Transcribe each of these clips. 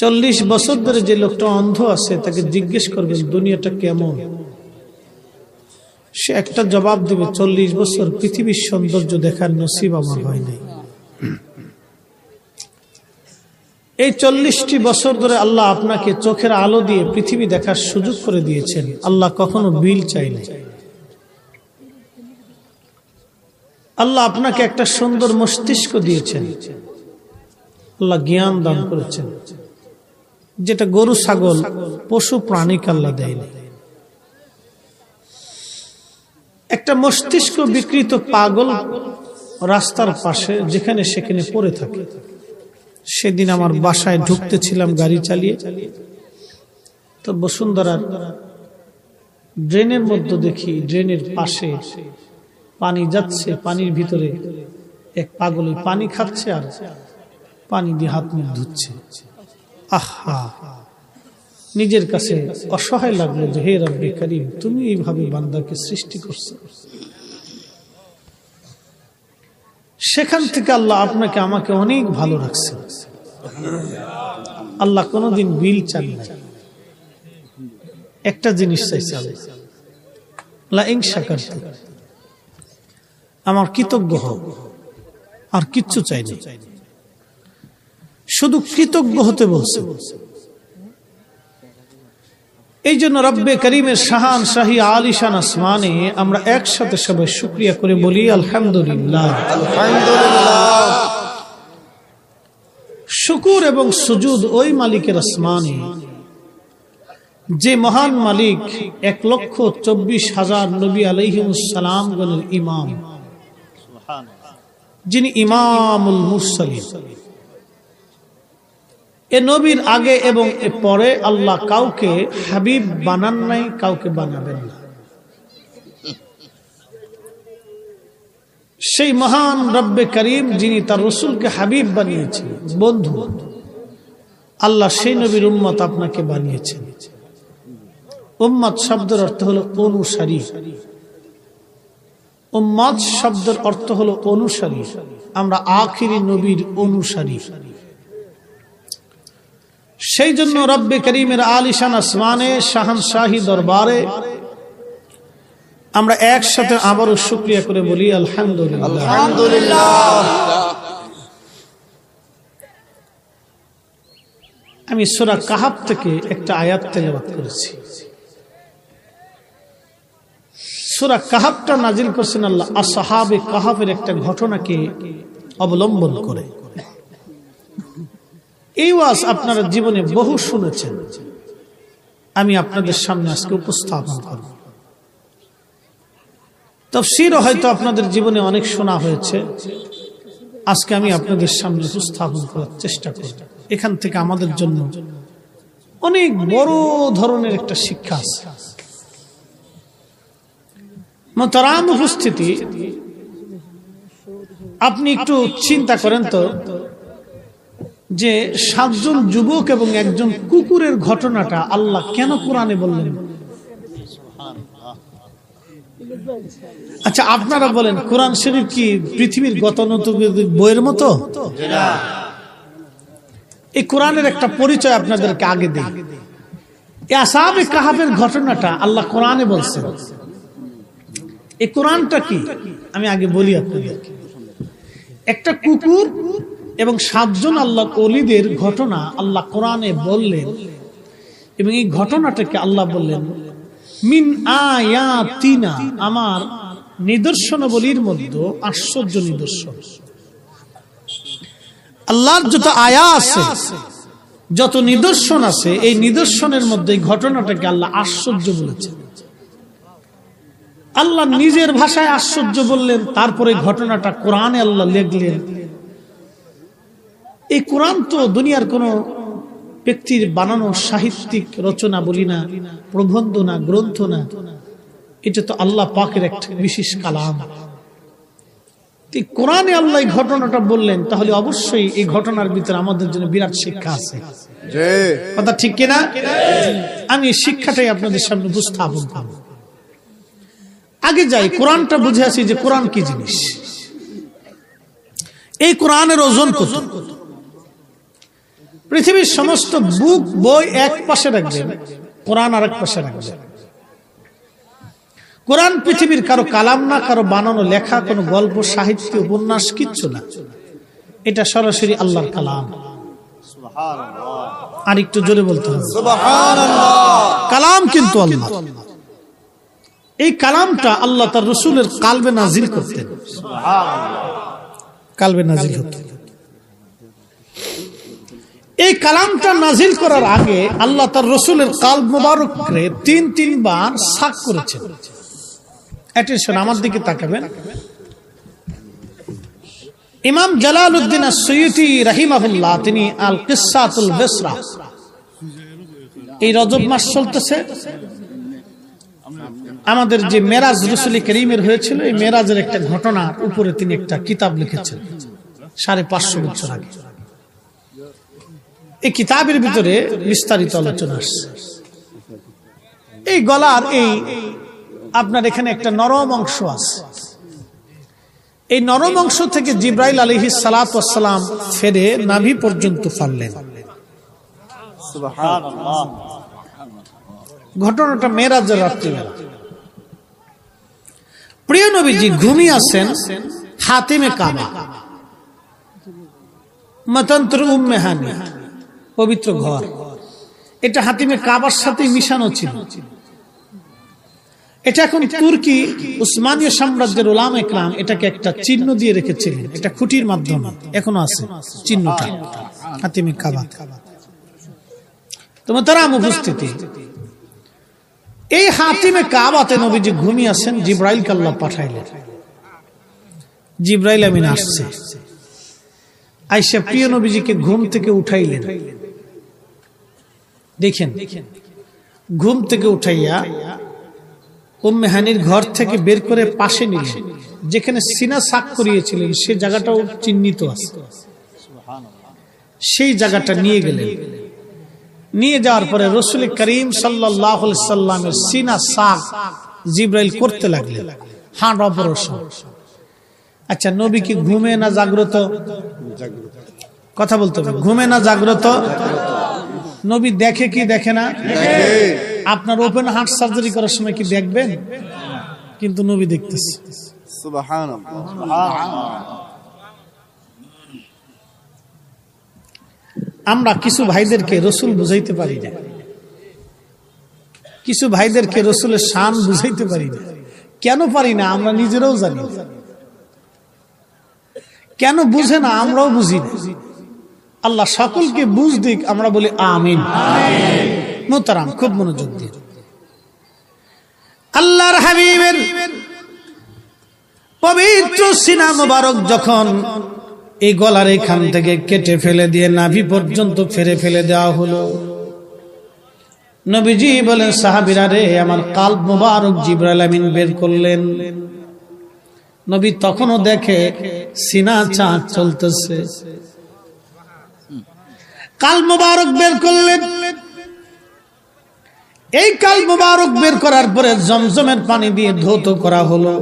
40 বছর ধরে যে লোকটা অন্ধ আছে তাকে জিজ্ঞেস করবেন দুনিয়াটা কেমন, সে একটা জবাব দিবে 40 বছর পৃথিবীর সৌন্দর্য দেখার নসিব আমার হয় নাই। এই 40টি বছর ধরে আল্লাহ আপনাকে চোখের আলো দিয়ে পৃথিবী দেখার সুযোগ করে দিয়েছেন। আল্লাহ কখনো বিল চাইনি। আল্লাহ আপনাকে একটা সুন্দর মস্তিষ্ক দিয়েছেন, আল্লাহ জ্ঞান দান করেছেন, যেটা গরু ছাগল পশু প্রাণীকে আল্লাহ দেয়নি। একটা মস্তিষ্ক বিকৃত পাগল রাস্তার পাশে যেখানে সেখানে পড়ে থাকে। সেদিন আমার বাসায় ঢুকতেছিলাম গাড়ি চালিয়ে, তো বসুন্ধরার ড্রেনের মধ্যে দেখি ড্রেনের পাশে পানি যাচ্ছে, পানির ভিতরে এক পাগল পানি খাচ্ছে আর পানি দিয়ে হাত মুখ ধুচ্ছে। আহা, নিজের কাছে অসহায় লাগলো যে হে রব্বে করিম, তুমি এইভাবে বান্দাকে সৃষ্টি করছো। সেখান থেকে আল্লাহ আপনাকে আমাকে অনেক ভালো রাখছে। আল্লাহ কোনদিন বিল চান না, একটা জিনিস চাইছে আল্লাহ, ইন শাকারতুম, আমার কৃতজ্ঞ হও, আর কিচ্ছু চাইনি, শুধু কৃতজ্ঞ হতে বলছে। এই জন্য রব্বে করিমের শাহান শাহী আলিশান আসমানে আমরা একসাথে সবাই শুকরিয়া করে বলি আলহামদুলিল্লাহ। শুকুর এবং সুজুদ ওই মালিকের আসমানে যে মহান মালিক 1,24,000 নবী আলাইহিমুস সালাম গণের ইমাম, যিনি ইমামুল মুরসালিন। এ নবীর আগে এবং পরে আল্লাহ কাউকে হাবিব বানান নাই, কাউকে বানাবেন না। সেই মহান রব্বে করিম যিনি তার রসুলকে হাবিব বানিয়েছেন, বন্ধু, আল্লাহ সেই নবীর উম্মত আপনাকে বানিয়েছেন। উম্মত শব্দের অর্থ হলো অনুসারী। উম্মত শব্দের অর্থ হলো অনুসারী। আমরা আখিরি নবীর অনুসারী। সেই জন্য রব্বে করিমের আলিশান আসমানে শাহানশাহী দরবারে আমরা একসাথে আবারও শুকরিয়া করে বলি আলহামদুলিল্লাহ। আমি সূরা কাহাফ থেকে একটা আয়াত তেলাওয়াত করেছি। সূরা কাহাফটা নাজিল করেছেন আল্লাহ আসহাবে কাহাফের একটা ঘটনাকে অবলম্বন করে। এই ওয়াজ আপনারা জীবনে বহু শুনেছেন, আমি আপনাদের সামনে আজকে উপস্থাপন করব। তাফসীরও হয়তো আপনাদের জীবনে অনেক শোনা হয়েছে, আজকে আমি আপনাদের সামনে উপস্থাপন করার চেষ্টা করব। এখান থেকে আমাদের জন্য অনেক বড় ধরনের একটা শিক্ষা আছে। মোহতারাম উপস্থিতি, আপনি একটু চিন্তা করেন তো যে 7 জন যুবক এবং একজন কুকুরের ঘটনাটা আল্লাহ কেন কোরআনে বললেন? আচ্ছা আপনারা বলেন, কোরআন শরীফ কি পৃথিবীর গতানুগতিক বইয়ের মতো? এই কোরআনের একটা পরিচয় আপনাদেরকে আগে দেই। এই আসহাবে কাহাফের ঘটনাটা আল্লাহ কোরআনে বলছেন। এই কোরআনটা কি আমি আগে বলি আপনাদেরকে। একটা কুকুর এবং 7 জন আল্লাহ ওলিদের ঘটনা আল্লাহ কোরআনে বললেন, এবং এই ঘটনাটাকে আল্লাহ বললেন মিন আয়াতিনা, আমার নিদর্শনাবলীর মধ্যে আশ্চর্য নিদর্শন। আল্লাহর যত আয়াত আছে, যত নিদর্শন আছে, এই নিদর্শনের মধ্যে এই ঘটনাটাকে আল্লাহ আশ্চর্য বলেছেন। আল্লাহ নিজের ভাষায় আশ্চর্য বললেন, তারপরে ঘটনাটা কোরআনে আল্লাহ লিখলেন। এই কোরআন তো দুনিয়ার কোন ব্যক্তির বানানো সাহিত্যিক রচনা বলি না, প্রবন্ধ না, গ্রন্থ না, এটা তো আল্লাহ পাকের একটা বিশেষ কালাম। কোরআনে আল্লাহ এই ঘটনাটা বললেন, তাহলে অবশ্যই এই ঘটনার ভিতরে আমাদের জন্য বিরাট শিক্ষা আছে। কথা ঠিক কিনা? আমি এই শিক্ষাটাই আপনাদের সামনে উপস্থাপন করব। আগে যাই, কোরআনটা বুঝে আসি যে কোরআন কি জিনিস। এই কোরআনের ওজন কত? পৃথিবীর সমস্ত বুক বই এক পাশে রাখবেন, কোরআন আরেক পাশে রাখবেন। কোরআন পৃথিবীর কারো কালাম না, কারো বানানো লেখা, কোনো গল্প, সাহিত্য, উপন্যাস কিচ্ছু না। এটা সরাসরি আল্লাহর কালাম। আর একটু জোরে বলতে হবে সুবহানাল্লাহ। কালাম কিন্তু আল্লাহ। এই কালামটা আল্লাহ তার রাসূলের কালবে নাজিল করতেন, কালবে নাজিল হতো। এই কালামটা নাজিল করার আগে আল্লাহ তার রাসূলের কালব মুবারককে তিন বার সাক করেছেন। অ্যাটেনশন, আমার দিকে তাকাবেন। ইমাম জালালউদ্দিন আস-সুয়ুতি রাহিমাহুল্লাহ তিনি আল কিসাতুল বিসরা, এই রজব মাস চলতেছে, আমাদের যে মেরাজ রাসূল করিমের হয়েছিল, এই মেরাজের একটা ঘটনার উপরে তিনি একটা কিতাব লিখেছেন 550 বছর আগে। এই কিতাবের ভিতরে বিস্তারিত আলোচনা আসছে। এই গলার এই আপনার এখানে একটা নরম অংশ আছে, এই নরম অংশ থেকে জিবরাইল আলাইহিস সালাতু ওয়াস সালাম ফেরে নাভি পর্যন্ত ফাললেন। সুবহানাল্লাহ। ঘটনাটা মেরাজের রাত্রিবেলা। প্রিয় নবীজি ঘুমিয়ে আছেন হাতিমে কাবা, মাতান্তর উম্মে হানি, পবিত্র ঘর। এটা হাতিমে কাবার সাথে মিশানো ছিল। এটা এখন তুর্কি উসমানীয় সাম্রাজ্যের উলামা ইকরাম এটাকে একটা চিহ্ন দিয়ে রেখেছিলেন, এটা খুঁটির মাধ্যমে এখনো আছে চিহ্নটা, হাতিমে কাবা। তোমার তারা উপস্থিতি এই হাতিমে কাবাতে নবীজি ঘুমিয়ে আছেন, জিবরাইলকে আল্লাহ পাঠাইলেন। জিবরাইল আমিন আসছে, আয়েশা প্রিয় নবীজিকে ঘুম থেকে উঠাইলেন। দেখেন, ঘুম থেকে উঠাইয়া উম্মে হানির ঘর থেকে বের করে পাশে নিলেন, যেখানে সিনা সাক করিয়েছিলেন সে জায়গাটাও চিহ্নিত আছে। সেই জায়গাটা নিয়ে গেলেন। নিয়ে যাওয়ার পরে রাসূল করিম সাল্লাল্লাহু আলাইহি সাল্লামের সিনা সাক জিবরাইল করতে লাগলেন, হাঁট অপারেশন। আচ্ছা, নবী কি ঘুমে না জাগ্রত? কথা বলতে হবে, ঘুমে না জাগ্রত? নবী দেখে কি দেখে না? আপনার ওপেন হার্ট সার্জারি করার সময় কি দেখবেন? কিন্তু নবী দেখতেছে। আমরা কিছু ভাইদেরকে রাসূল বুঝাইতে পারি না, কিছু ভাইদেরকে রাসূলের শান বুঝাইতে পারি না। কেন পারি না আমরা নিজেরাও জানি, কেন বুঝে না আমরাও বুঝি না। আল্লাহ সকলকে বুঝ দিক, আমরা বলি আমিন। মুহতারাম, খুব মনোযোগ দিয়ে আল্লাহর হাবিবের পবিত্র সিনা মোবারক যখন এই গলার এখান থেকে কেটে ফেলে দিয়ে নাভি পর্যন্ত ফেলে দেওয়া হলো, নবীজি বলেন সাহাবীরা রে, আমার কালব মোবারক জিবরাইল আমিন বের করলেন। নবী তখনও দেখে সিনা চাঁদ চলতেছে। কালব মোবারক বের করলেন। এই কালব মোবারক বের করার পরে জমজমের পানি দিয়ে ধৌত করা হলো।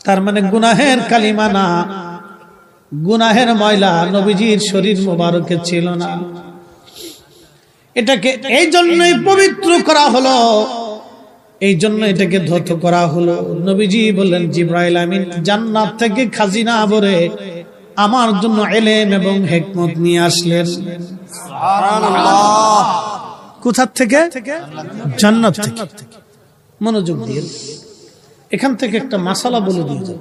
তার মানে গুনাহের কালিমা না, গুনাহের ময়লা নবীজির শরীর মোবারকে ছিল না। এটাকে এই জন্যই পবিত্র করা হলো, এই জন্য এটাকে ধৌত করা হলো। নবীজি বললেন জিবরাইল আমিন জান্নাত থেকে খাজিনা ভরে আমার জন্য ইলম এবং হিকমত নিয়ে আসলেন। সুবহানাল্লাহ। কোথা থেকে? জান্নাত থেকে। মনোযোগ দিয়ে এখান থেকে একটা মাসালা বলে দিয়ে যাই।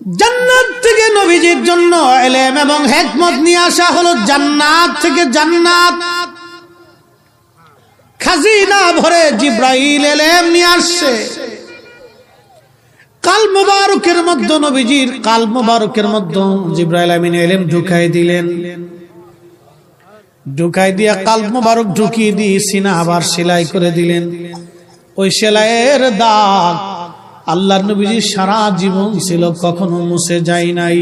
জান্নাত থেকে নবীজির জন্য ইলম এবং হিকমত নিয়ে আসা হলো। জান্নাত থেকে জান্নাত খাজিনা ভরে জিবরাইল ইলম নিয়ে আসছে। কালব মুবারকের মধ্যে, নবীজির কালব মুবারকের মধ্যে জিবরাইল আমিন ইলম ঢুকাই দিলেন। ঢুকাই দিয়া কালব মুবারক ঢুকিয়ে দিয়ে সিনা আবার সেলাই করে দিলেন। ওই সেলাইয়ের দাগ আল্লাহর নবীজির সারা জীবন ছিল, কখনো মুছে যায় নাই।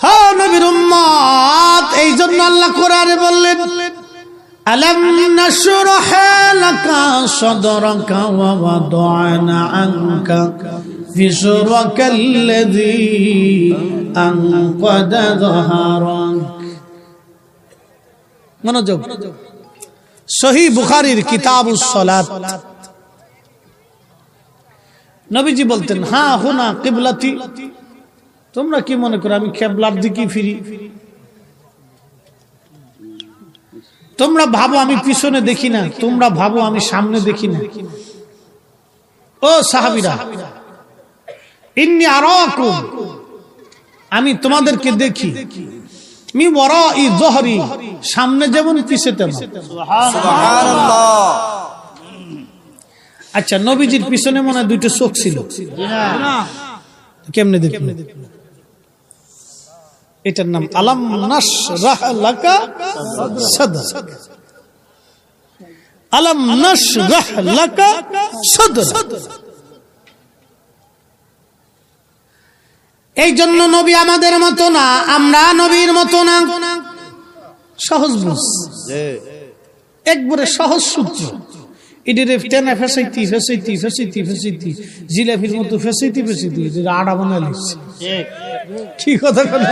হ্যাঁ নবীর উম্মত, এই জন্য আল্লাহ কোরআনে বললেন আলাম নাশরাহ লাকা সাদরাকা ওয়া ওয়াদানা আনকা ফিসরাকাল্লাযী আনকাদা যাহরাক। মনোযোগ, সহিহ বুখারীর কিতাবুস সালাত। নবীজি বলতেন, হ্যাঁ হুনা কিবলাতি, তোমরা কি মনে করো আমি কিবলার দিকে ফিরি? তোমরা ভাবো আমি পিছনে দেখি না, তোমরা ভাবো আমি সামনে দেখি না। ও সাহাবীরা, ইন্নী আরাকুম, আমি তোমাদেরকে দেখি, মি ওয়ারাই যহরি, সামনে যেমন পিছে তেমন। সুবহানাল্লাহ। আচ্ছা, নবীজির পিছনে মনে হয় দুইটা চোখ ছিল, কেমনে দেখবেন? এটার নাম আলাম নাশরাহ লাকা সাদরাক। আলাম নাশরাহ লাকা সাদরাক। এই জন্য নবী আমাদের মতো না, আমরা নবীর মতো না। সহজ বুঝ, একবারে সহজ সূত্র। এটারে টেনে ফেসাইতি ফেসাইতি ফেসাইতি ফেসাইতি জিলাপির মতো ফেসাইতি ফেসাইতি আড়া বানাই লিখছে। কি কথা বলে?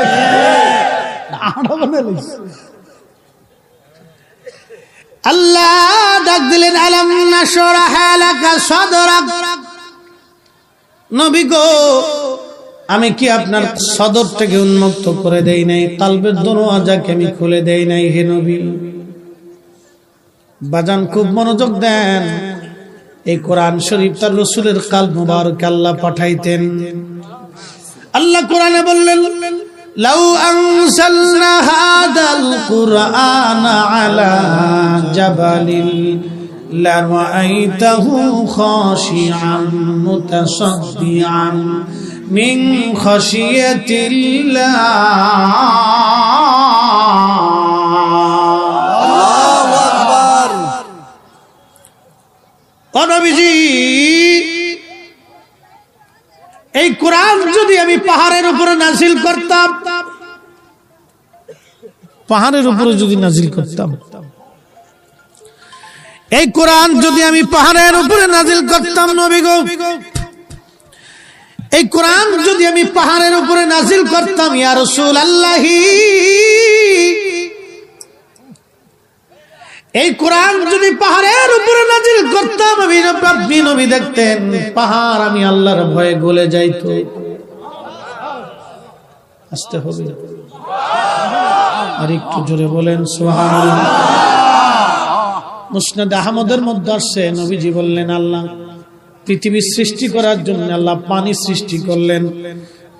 আড়া বানাই লিখছে। আল্লাহ ডাক দিলেন, আলাম নাশরাহ লাকা সাদরাক। নবী গো, আমি কি আপনার সদরটাকে উন্মুক্ত করে দেই নাই? কলবের দরওয়াজাকে আমি খুলে দেই নাই হে নবী? বাজান খুব মনোযোগ দেন। এই কোরআন শরীফ তার রাসূলের কলব মুবারক আল্লাহ পাঠাইতেন। আল্লাহ কোরআনে বললেন, লাউ আনসালনা হাদাল কুরআনা আলা জাবালিন লারাআইতাহু খাশিআন মুতাসাদ্দিআন মিন খাশিয়াতিল্লাহ। নবীজি, এই কোরআন যদি আমি পাহাড়ের উপরে নাজিল করতাম, পাহাড়ের উপরে যদি নাজিল করতাম, এই কোরআন যদি আমি পাহাড়ের উপরে নাজিল করতাম, নবী গো, এই কোরআন যদি আমি পাহাড়ের উপরে নাজিল করতাম, ইয়া রাসূলুল্লাহ, এই কোরআন যদি পাহাড়ের উপরে নাজিল করতাম, আপনি নবী দেখতেন পাহাড় আমি আল্লাহর ভয়ে গলে যাইতো। আসতে হবে, আর একটু জোরে বলেন সুবহানাল্লাহ। মুসনাদ আহমদের মধ্যে আসছে, নবীজি বললেন, আল্লাহ পৃথিবী সৃষ্টি করার জন্য আল্লাহ পানি সৃষ্টি করলেন।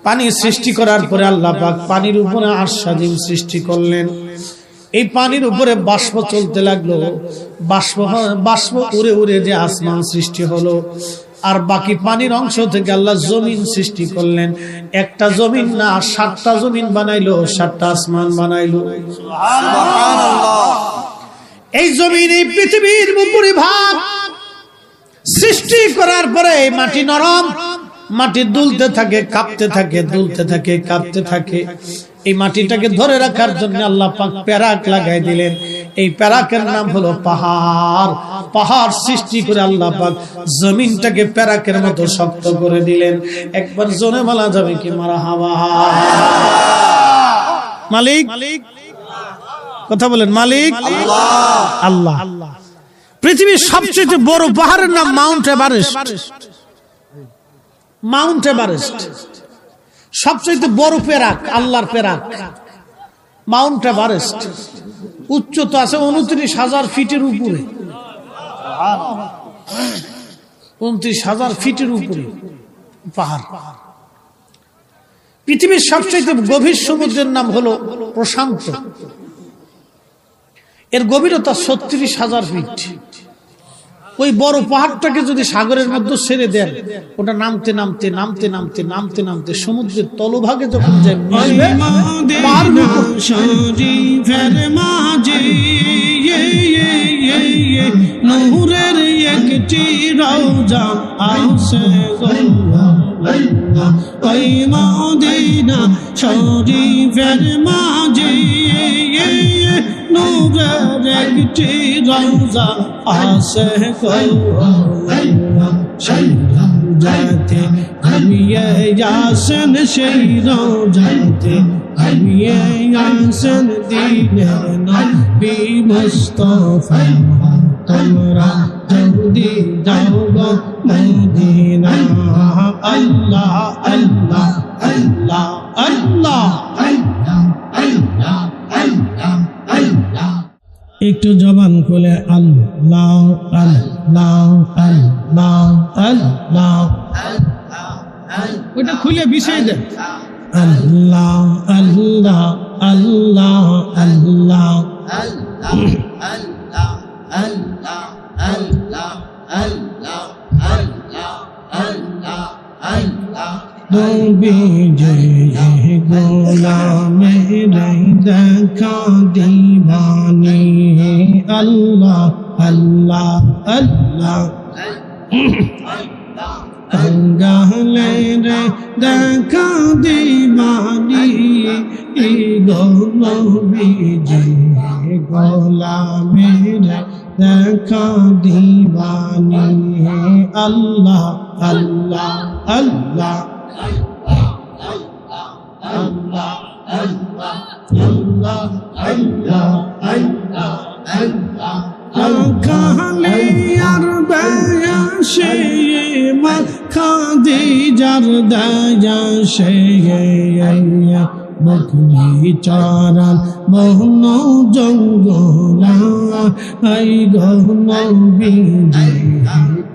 পানি সৃষ্টি করার পরে আল্লাহ পাক পানির উপরে আরশ আজিম সৃষ্টি করলেন। এই পানির উপরে বাষ্প চলতে লাগলো, বাষ্প উড়ে উড়ে যে আসমান সৃষ্টি হলো। আর বাকি পানির অংশ থেকে আল্লাহ জমিন সৃষ্টি করলেন। একটা জমিন না, 7টা জমিন বানাইলো, 7টা আসমান বানাইলো। সুবহানাল্লাহ। এই জমিন, এই পৃথিবীর উপরিভাগ সৃষ্টি করার পরে মাটি নরম, মাটি দুলতে থাকে, কাঁপতে থাকে, দুলতে থাকে, কাঁপতে থাকে। এই মাটিটাকে ধরে রাখার জন্য আল্লাহ পাক প্যারাক লাগাই দিলেন। এই প্যারাকের নাম হলো পাহাড়। পাহাড় সৃষ্টি করে আল্লাহ পাক জমিনটাকে প্যারাকের মতো শক্ত করে দিলেন। একবার জোরে বলা যাবে কি মারহাবা? মালিক, কথা বলেন, মালিক আল্লাহ। আল্লাহ। পৃথিবীর সবচেয়ে বড় পাহাড়ের নাম মাউন্ট এভারেস্ট। মাউন্ট এভারেস্ট সবচেয়ে বড় প্যারাক, আল্লাহর প্যারাক মাউন্ট এভারেস্ট। উচ্চতা আছে 29,000 ফিটের উপরে। 29,000 ফিটের উপরে পাহাড়। পৃথিবীর সবচেয়ে গভীর সমুদ্রের নাম হলো প্রশান্ত। এর গভীরতা 36,000 ফিট। ওই বড় পাহাড়টাকে যদি সাগরের মধ্যে ছেড়ে দেন, ওটা নামতে নামতে নামতে নামতে নামতে নামতে সমুদ্রের তলভাগে যখন যায়, নূরের একটি রওজা আছে ওই মদিনা শরীফের মাঝে, নূরের একটি রওজা আছে রোজাতে ঘুমিয়ে আসেন সেই রোজাতে ঘুমিয়ে আসেন দিনের নবী মুস্তাফা তোমরা যদি যাও গো মদিনা আল্লাহ আল্লাহ আল্লাহ আল্লাহ আল্লাহ আল্লাহ আল্লাহ একটু জবান খুলে আল্লাহ আল্লাহ আল্লাহ আল্লাহ ওটা খুলে বিষয় দেন আল্লাহ আল্লাহ আল্লাহ আল্লাহ আল্লাহ আল্লাহ আল্লাহ আল্লাহ আল্লাহ আল্লাহ আল্লাহ নবী জয় গোলামের দেখা দিবানি আল্লাহ আল্লাহ আল্লাহ গালের দেখা দিবানি নবী জয় গোলামের দেখা দিবানি আল্লাহ আল্লাহ আল্লাহ আল্লাহ আল্লাহ আল্লাহ আল্লাহ আল্লাহ আল্লাহ কালে আর বায়াসে খাদিজার দায়াসে বকরি চরান বহন জঙ্গলা আই গহন বিজে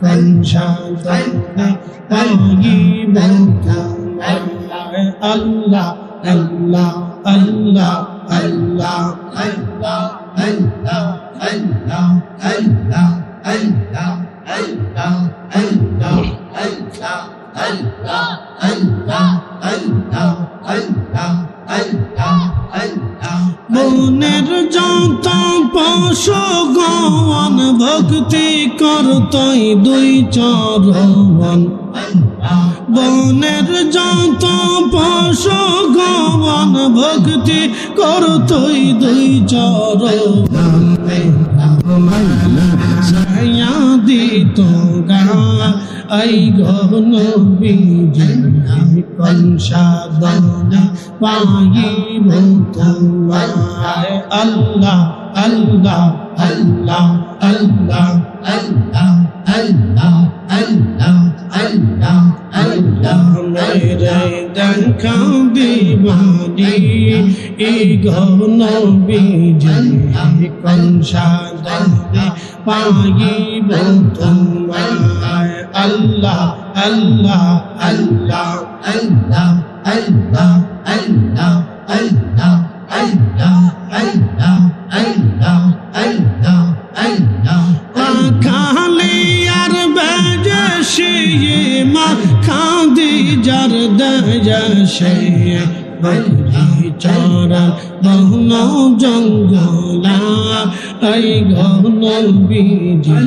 কনসাদনে পাইব আল্লাহ আল্লাহ আল্লাহ আল্লাহ আল্লাহ আল্লাহ আল্লাহ আল্লাহ আল্লাহ আল্লাহ আল্লাহ আল্লাহ আল্লাহ আল্লাহ আল্লাহ আল্লাহ আল্লাহ আল্লাহ মনের যত পশু গণ ভক্তি করতই দুই চরণ বনের যত পশু গণ ভক্তি করতই দুই চরণ ছায়া দিত গা আই গহন বিজে কনসাদনে পাইব তোমায় আল্লাহ আল্লাহ আল্লাহ আল্লাহ আল্লাহ আল্লাহ আল্লাহ আল্লাহ আল্লাহ মেরে দেখা দিবানি এই গহন বিজে কনসাদনে পাইব তোমায় আল্লাহ আল্লাহ আল্লাহ আল্লাহ আল্লাহ আল্লাহ আল্লাহ আল্লাহ আল্লাহ আল্লাহ আল্লাহ আল্লাহ খালি আর বেজে মা খাদিজার দয়াসে বকরি চরান বহন জঙ্গলা আই গহন বিজে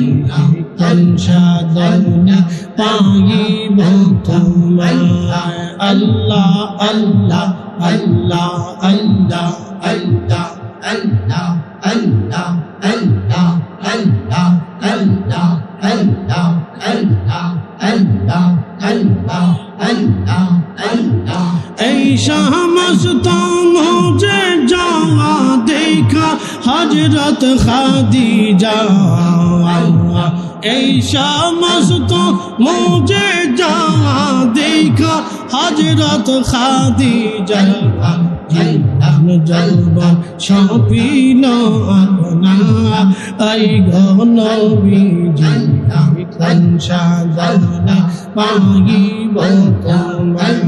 কনসাদনে পাইব তোমায় আল্লাহ আল্লাহ আল্লাহ আল্লাহ আল্লাহ আল্লাহ আল্লাহ আল্লাহ আল্লাহ আল্লাহ আল্লাহ আল্লাহ আল্লাহ আল্লাহ আল্লাহ আল্লাহ এই সমস্ত মুঝে যাওয়া দেখা হযরত খাদিজা এই সমস্ত মুঝে যাওয়া দেখা হযরত খাদিজা যৌবন সপিল আপনা আই গহন বিজে কনসাদনে পাইব তোমায়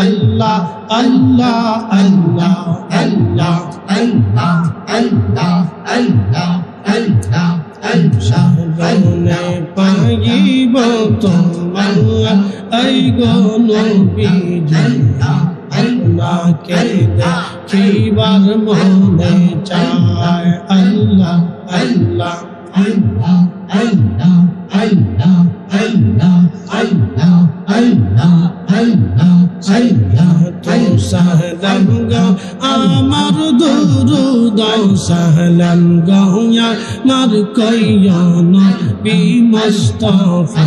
আল্লাহ আল্লাহ আল্লাহ আল্লাহ আল্লাহ আল্লাহ আল্লাহ আল্লাহ কনসাদনে পাইব তোমায় আই গহন বিজে আল্লাহকে দেখিবার মনে চায় আল্লাহ আল্লাহ আল্লাহ আল্লাহ আল্লাহ আল্লাহ আল্লাহ আল্লাহ আল্লাহ আল্লাহ তো সালাম গো আমার দুরুদ সালাম গো আমার কইয়া নবী মুস্তাফা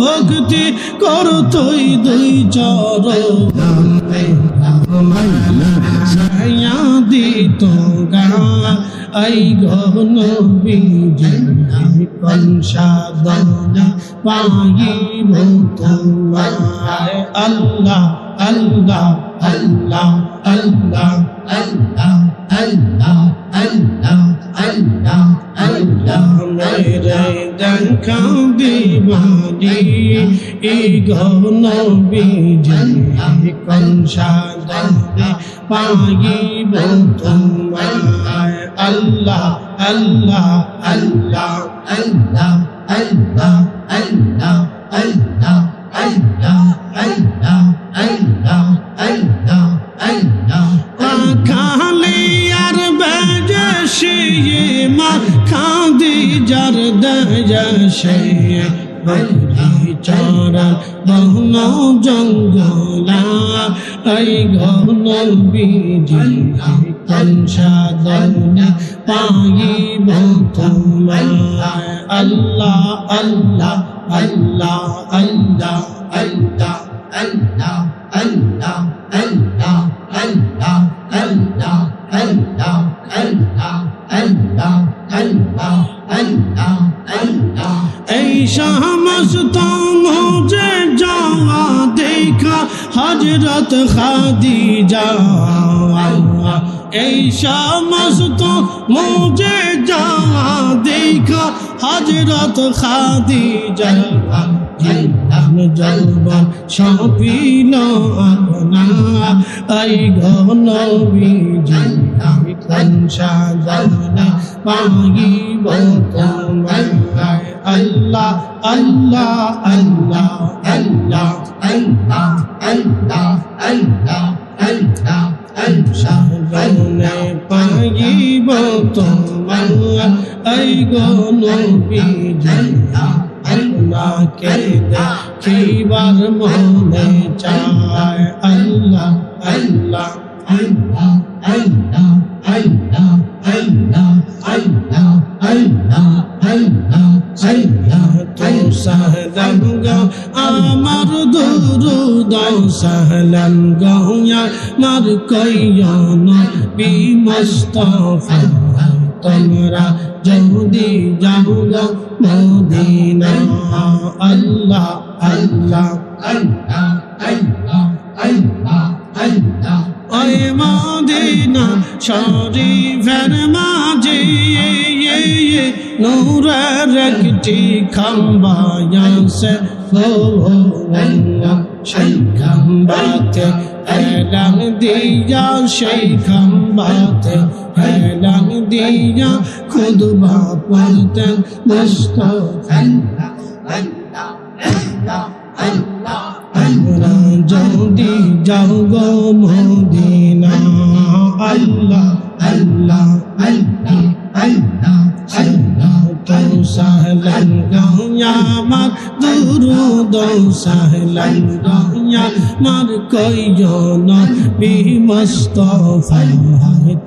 ভক্তি করতই দুই চরণে ছায়া দিত গা আই নবীজি কোন সাধনা পাইব তোমায় আল্লাহ আল্লাহ আল্লাহ আল্লাহ আল্লাহ আল্লাহ আল্লাহ আল্লাহ আল্লাহ মেরে দেখা দিবানি নবীজি কোন সাধনা পাইব তোমায় আল্লাহ আল্লাহ আল্লাহ আল্লাহ আল্লাহ আল্লাহ আল্লাহ আল্লাহ আল্লাহ আল্লাহ আল্লাহ আল্লাহ খালি আর বেজে মা খাদি জার দেজে বলি চরণ বহন জঙ্গলা আই নবীজি কোন সাধনা পাইব তোমায় আল্লাহ আল্লাহ আল্লাহ আল্লাহ আল্লাহ আল্লাহ আল্লাহ আল্লাহ আল্লাহ আল্লাহ আল্লাহ আল্লাহ আল্লাহ আল্লাহ আল্লাহ আল্লাহ এই সমস্ত মুঝে যাওয়া দেখা হযরত খাদিজা এই সমস্ত মুঝে যাওয়া দেখা হযরত খাদিজা জীবন যৌবন সপিল আপনা আই নবীজি কোন সাধনা পাইব তোমায় আল্লাহ আল্লাহ আল্লাহ আল্লাহ আল্লাহ আল্লাহ আল্লাহ আল্লাহ সাধনা পাইব তোমায় আই নবীজি আল্লাহকে দেখিবার মনে চায় আল্লাহ আল্লাহ আল্লাহ আল্লাহ আল্লাহ আল্লাহ আল্লাহ আল্লাহ আল্লাহ আল্লাহ তো সালাম গো আমার দুরুদ সালাম গো আমার কইও নবী মুস্তাফা তোমরা যদি যাও গো মদিনা আল্লাহ আল্লাহ আল্লাহ আল্লাহ আল্লাহ আল্লাহ ওই মদিনা শরীফের মাঝে নূরের একটি খাম্বা আছে সেই খাম্বাতে হেলান দিয়া সেই খাম্বাতে হেলান দিয়া খুতবা পড়তেন মুস্তাফা আমরা যদি যাও গো মদিনা আল্লাহ আল্লাহ আল্লাহ আল্লাহ আল্লাহ তো সালাম গো আমার দুরুদ সালাম গো আমার কইও নবী মুস্তাফা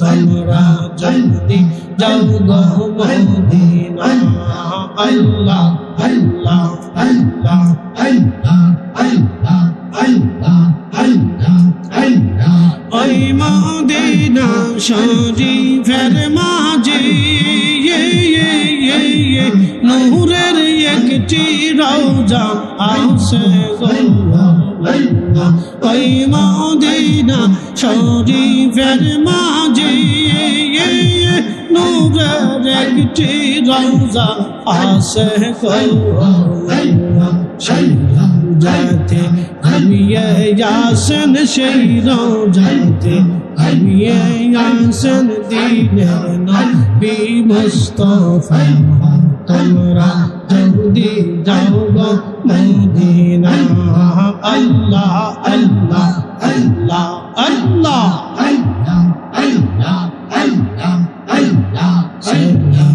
তোমরা যদি যাও গো মদিনা আল্লাহ আল্লাহ আল্লাহ আল্লাহ আল্লাহ আল্লাহ আল্লাহ আল্লাহ ওই মদিনা শরীফের মাঝে নূরের একটি রওজা আছে গো ওই মদিনা শরীফের মাঝে নূরের একটি রওজা আছে গো সেই রওজাতে ঘুমিয়ে আসেন সেই রওজাতে ঘুমিয়ে আসেন দিনের নবী মুস্তাফা তোমরা যদি যাও গো মদিনা আল্লাহ আল্লাহ আল্লাহ আল্লাহ আল্লাহ আল্লাহ আল্লাহ আল্লাহ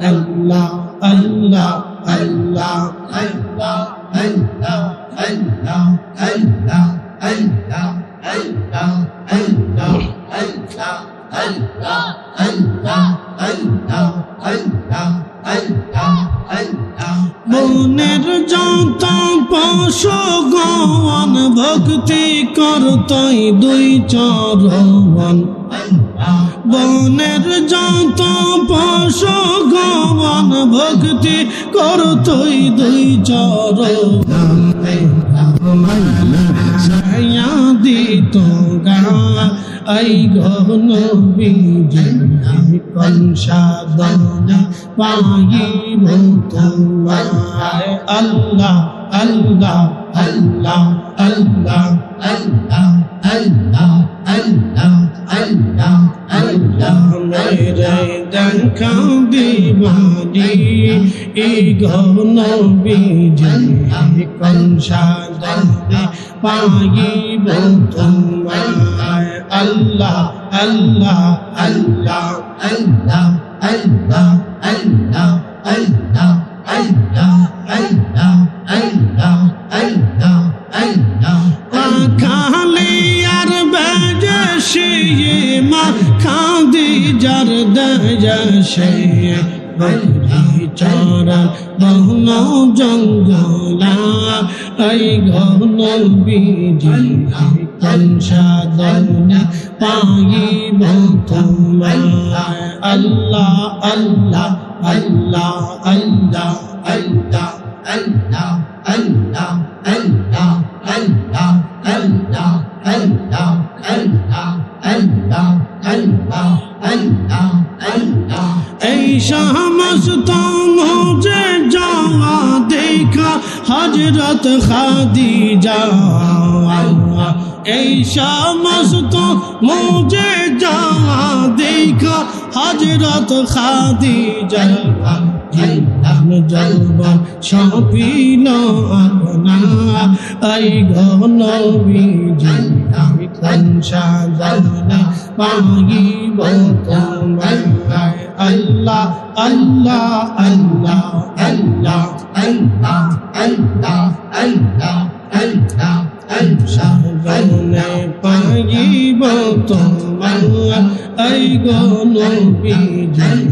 Allah, Allah, Allah, Allah, Allah, Allah, Allah, Allah, Allah, Allah, Allah, Allah, Allah, Allah, Allah, Allah, Allah. মনের যত পশুগণ ভক্তি করতই দুই চরণ, বনের যত পশুগণ ভক্তি করতই দুই চরণ, ছায়া দিত গা আই গহন বিজয় কনসাদনে পাইব তোমায়। আল্লাহ, আল্লাহ, আল্লাহ, আল্লাহ, আল্লাহ, আল্লাহ, আল্লাহ, আল্লাহ, আল্লাহ। মেরে দেখা দিবানি এই গহন বিজয় কনসাদনে পাইব তোমায়। আল্লাহ, আল্লাহ, আল্লাহ, আল্লাহ, আল্লাহ, আল্লাহ, আল্লাহ, আল্লাহ, আল্লাহ, আল্লাহ, আল্লাহ, আল্লাহ। খালি আর বেজে সে মা খাদি যার দেশে চরণ বহুন জঙ্গলা এই ঘন বিজি কনসাদনে পাইব তোমায়। আল্লাহ, আল্লাহ, আল্লাহ, আল্লাহ, আল্লাহ, আল্লাহ, আল্লাহ, আল্লাহ, আল্লাহ, আল্লাহ, আল্লাহ, আল্লাহ, আল্লাহ, আল্লাহ, আল্লাহ, আল্লাহ। এই সমস্ত মুঝে যাওয়া দেখা হযরত খাদিজা, এই সমস্ত মুঝে যাওয়া দেখা হযরত খাদিজা, যৌবন সপিল আপনা এই ঘন বিজয় কনসাদনে পাইব তোমায়। আল্লাহ, আল্লাহ, আল্লাহ, আল্লাহ, আল্লাহ, আল্লাহ, আল্লাহ, আল্লাহ, কনসাদনে পাইব তোমায় এই ঘন বিজয়।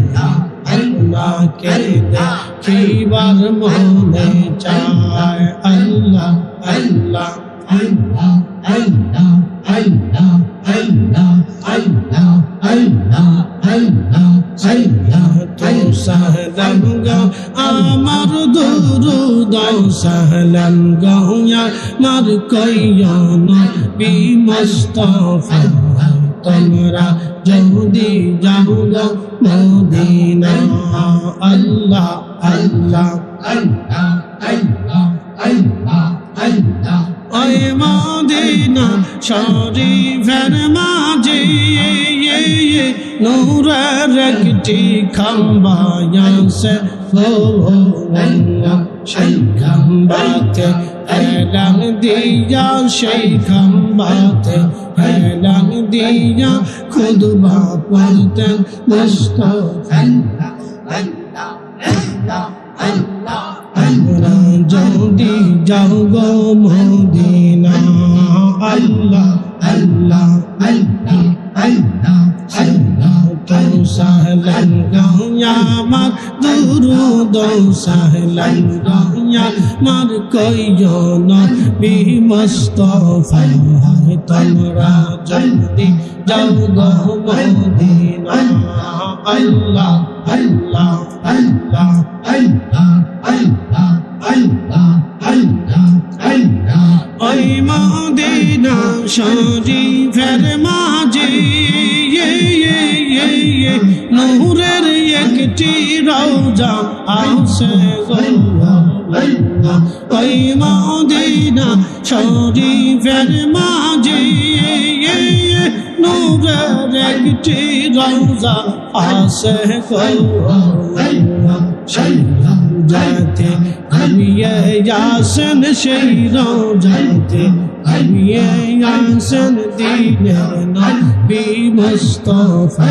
আপনাকে দেখিবার মনে চায়। আল্লাহ, আল্লাহ, আল্লাহ, আল্লাহ, আল্লাহ, আল্লাহ, আল্লাহ, আল্লাহ, আল্লাহ, আল্লাহ। তো সালাম গো আমার দুরুদ সালাম গো আমার কইয়ন বি মুস্তাফা, তোমরা যদি যাও গো মদিনা। আল্লাহ, আল্লাহ, আল্লাহ, আল্লাহ, আল্লাহ, আল্লাহ। ওই মদিনা শরীফের মাঝে নূরের একটি খাম্বা আছে, সেই খাম্বাতে হেলান দিয়া, সেই খাম্বাতে হেলান দিয়া খুতবা পড়তেন মুস্তাফা। আমরা যদি যাও গো মদিনা। আল্লাহ, আল্লাহ, আল্লাহ, আল্লাহ, আল্লাহ। তো সালাম গো আমার দুরুদ সালাম গো আমার কইয়ন বি মুস্তাফা, তোমরা যদি যাও গো মদিনা। আল্লাহ, আল্লাহ, আল্লাহ, আল্লাহ, আল্লাহ, আল্লাহ, আল্লাহ, আল্লাহ। ওই মদিনা শরীফের মাঝে নূরের একটি রওজা আছে গো। ওই মদিনা শরীফের মাঝে নূরের একটি রওজা আছে গো। সেই রওজাতে ঘুমিয়ে আসেন, সেই রওজাতে ঘুমিয়ে আসেন দিনের নবী মুস্তাফা।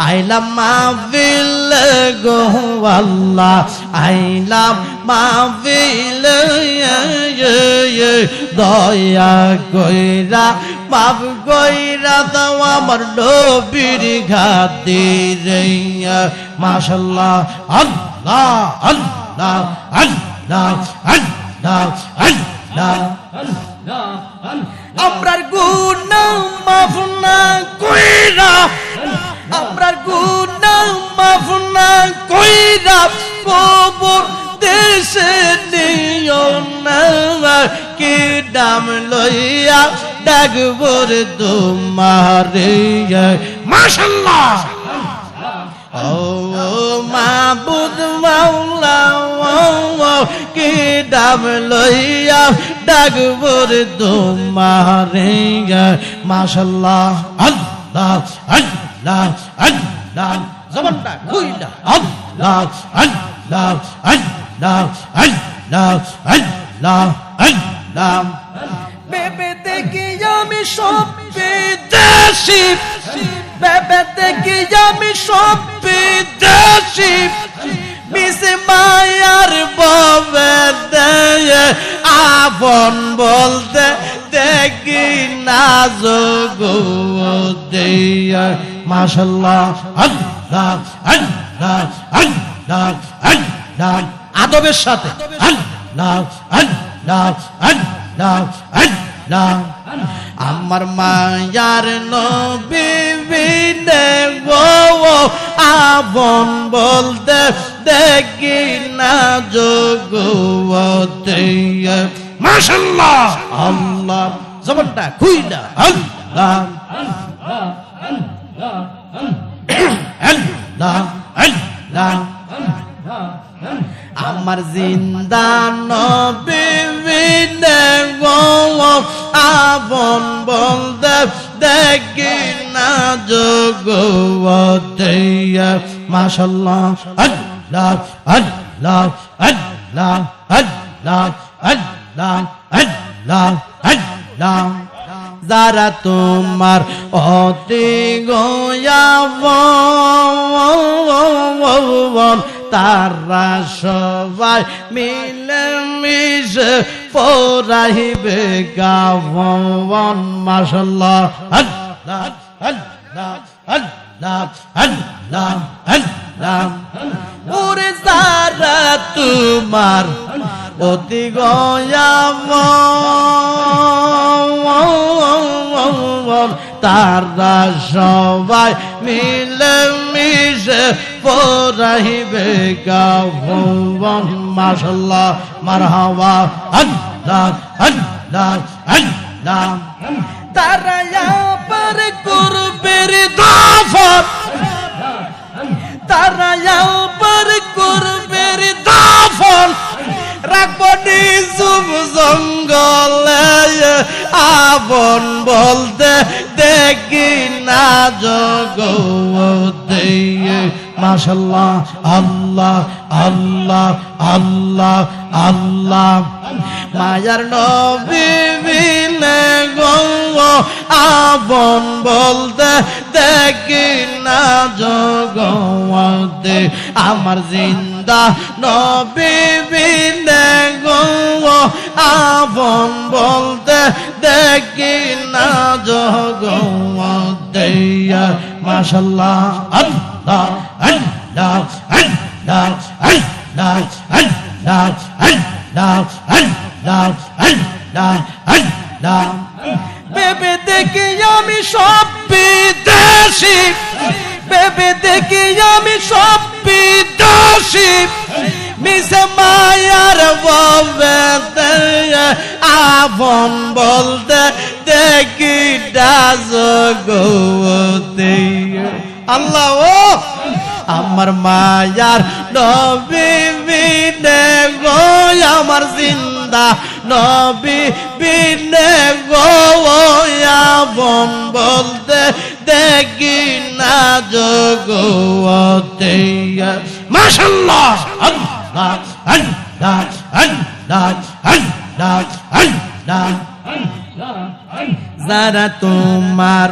আইলাম মাহফিল গো আল্লাহ আইলাম মাহফিল দয়া কইরা মাফ কইরা দাও আমার নবীর খাতিরে মাশাআল্লাহ আল্লাহ আল্লাহ আল্লাহ আল্লাহ আল্লাহ আমরার গুনাহ মাফ না কইরা আমরার গুনাহ মাফ না কইরা কবর দেশে নিও না কি দাম লইয়া ডাকবর তোমারে মাশাআল্লাহ ও মাবুদ মাওলা কি দাম লইয়া ডাকবর তোমারে মাশাআল্লাহ আল্লাহ আল্লাহ আল্লাহ জবানটা কইলা আল্লাহ আল্লাহ আল্লাহ আল্লাহ আল্লাহ আল্লাহ বেবে দেখি আমি সব বিদেশি বেবে দেখি আমি সব বিদেশি মিশে মায়ার ববে দেয় আপন বলতে দেখি না যোগো দেয় মাশাআল্লাহ আল্লাহ আল্লাহ আল্লাহ আল্লাহ আদবের সাথে আল্লাহ আল্লাহ আল্লাহ আল্লাহ আমার মায়ার নবী বিনে গো আপন বলতে দেখি না জগতে মাশাআল্লাহ আল্লাহ জবানটা খুইলা আল্লাহ আল্লাহ আল্লাহ আমার জিন্দা নবী বিনে গো আপন বলতে দেখি না জগতে মাশাআল্লাহ আল্লাহ আল্লাহ আল্লাহ আল্লাহ আল্লাহ আল্লাহ আল্লাহ যারা তোমার অতি গোয়াবন তারা সবাই মিলে মিশে পড়াইবে গাবন মাশাআল্লাহ আল্লাহ আল্লাহ আল্লাহ আল্লাহ আল্লাহ ওরে যারা তোমার অতি গোয়াবন তারা সবাই মিলে মিশে পড়াইবে গাবন মাশাআল্লাহ মারহাবা আল্লাহ আল্লাহ আল্লাহ তারা আবার করবে দাফন তারা আবার করবে দাফন রাখবো নিজুম জঙ্গলে আপন বলতে দেখি না জগতে মাশাআল্লাহ আল্লাহ আল্লাহ আল্লাহ আল্লাহ মায়ার নবী বিনে গো আপন বলতে দেখি না জগতে আমার জিন্দা নবী বিনে গো আপন বলতে দেখি না জগতে মাশাআল্লাহ আল্লাহ আল্লাহ আল্লাহ আল্লাহ আল্লাহ আল্লাহ আল্লাহ আল্লাহ আল্লাহ বেবে দেখি আমি সব বিদেশি বেবে দেখি আমি সব বিদেশি মিশে মায়ার ববে আপন বলতে দেখি ডাজগতে আল্লাহ ও আমার মায়ার নবী বিনে গো আমার জিন্দা নবী বিনে গো আপন বলতে দেখি না জগতে মাশাআল্লাহ আল্লাহ আল্লাহ আল্লাহ আল্লাহ আল্লাহ যারা তোমার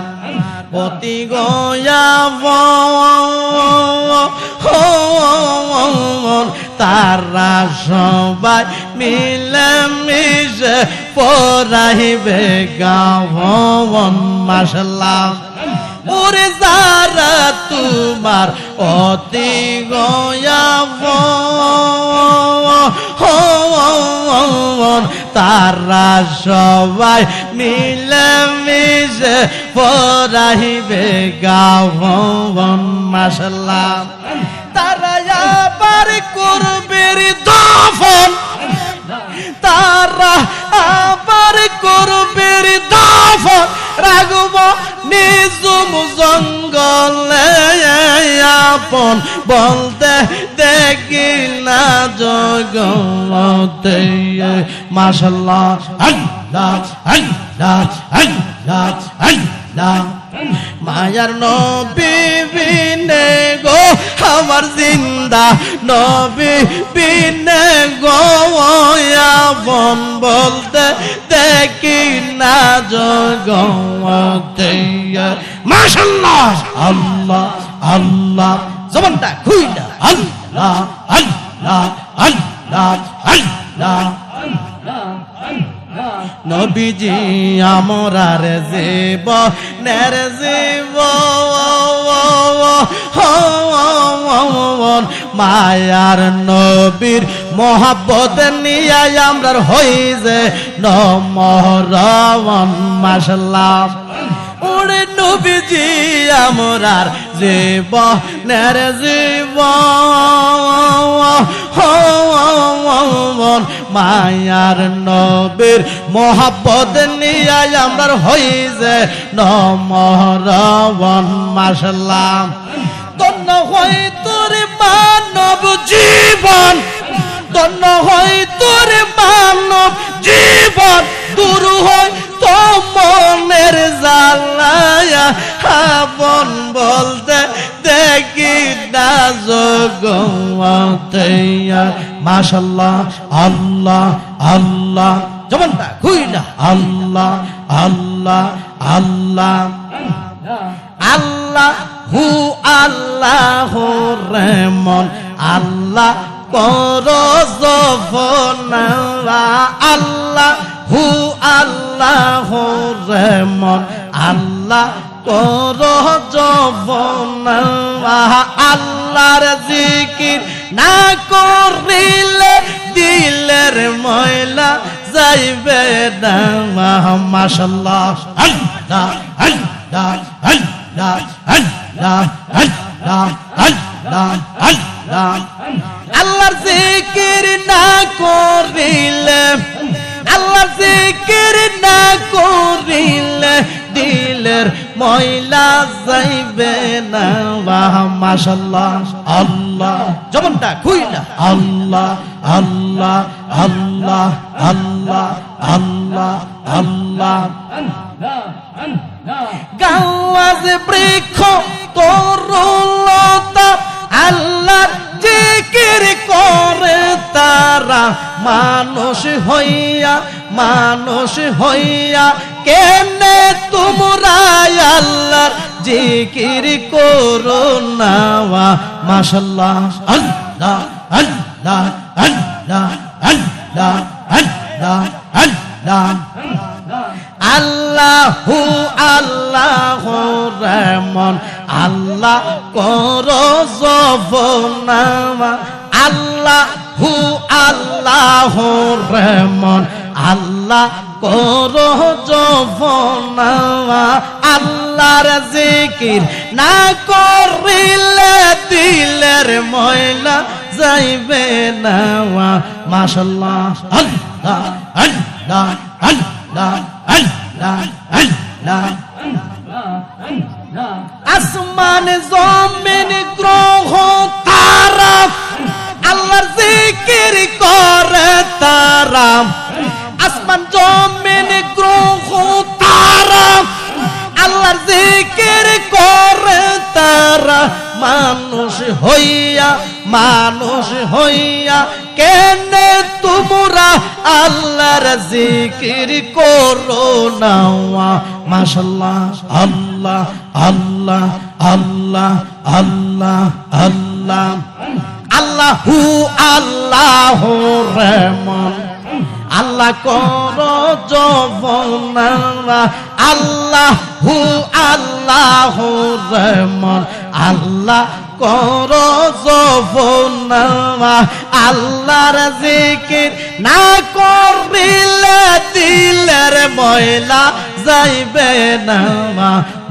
অতি গয়াবন তারা সবাই মিলে মিশে পড়াইবে গাওন মাশাআল্লাহ ওরে যারা তোমার অতি গয়াবন তারা সবাই মিলে মিশে পড়াইবে গাওন মাশাআল্লাহ তারা আবার করবে দাফন তারা আবার করবে দাফন রাগব নিজুম জঙ্গলে আপন বলতে দেখি না জগতে মাশাআল্লাহ আল্লাহ আল্লাহ আল্লাহ আল্লাহ মায়ার নবী বিনে গো আমার জিন্দা নবী বিনে গো আপন বলতে দেখি না জগতে মাশাআল্লাহ আল্লাহ আল্লাহ জবানটা খুইলা আল্লাহ আল্লাহ আল্লাহ আল্লাহ নবীজি আমরার জীবনের জীবন মায়ার নবীর মহব্বত নিয়ে আমরার হইছে নমরণ মাশাআল্লাহ ওরে নবীজি আমরার জীবনের জীবন মায়ার নবীর মহব্বত নিয়ে আমরার হইছে নমরণ মাশাআল্লাহ ধন্য হয় তোর মানব জীবন ধন্য হয় তোর মানব জীবন দূর হয় তো মনের জ্বালায়া আপন বলতে দেখি না জগতে মাশাআল্লাহ আল্লাহ আল্লাহ জবানটা খুইলা আল্লাহ আল্লাহ আল্লাহ আল্লাহ হু আল্লাহ রহমান আল্লাহ করো জফনা আল্লাহ হু আল্লাহ রহমান আল্লাহ করো জফনা আল্লাহর জিকির না করিলে দিলের ময়লা যাইবে না মাশাআল্লাহ আল্লাহ আল্লাহ আল্লাহ আল্লাহ আল্লাহ আল্লাহ আল্লাহ আল্লাহর জিকির না করিলে আল্লাহর জিকির না করিলে দিলের ময়লা যাইবে না মাশাআল্লাহ আল্লাহ জবানটা খুইলা আল্লাহ আল্লাহ আল্লাহ আল্লাহ আল্লাহ আল্লাহ গাওয়াজ বৃক্ষ তরুলতা আল্লাহ জিকির করে তারা মানুষ হইয়া কেনে তোমরা আল্লাহর জিকির করো না মাশাআল্লাহ আল্লাহ আল্লাহ আল্লাহ আল্লাহ আল্লাহ আল্লাহ আল্লাহু আল্লাহ রহমান আল্লাহ করো জফনা আল্লাহু আল্লাহ রহমান আল্লাহ করো জফনা আল্লাহর জিকির না করিলে দিলের ময়লা যাইবে না মাশাআল্লাহ আল্লাহ আল্লাহ আল্লাহ আল্লাহ আল্লাহ আসমান জমিন গ্রহ তারা আল্লাহর জিকির করে তারা আসমান জমিন গ্রহ তারা আল্লাহর জিকির করে তারা মানুষ হইয়া কেনে তোমরা আল্লাহর জিকির করো না মাশাআল্লাহ আল্লাহ আল্লাহ আল্লাহ আল্লাহ আল্লাহ আল্লাহু আল্লাহু রহমান আল্লাহ করো জবানা আল্লাহু আল্লাহু রহমান আল্লাহ করো জবানা আল্লাহর জিকির না করিলে দিলের ময়লা যাইবে না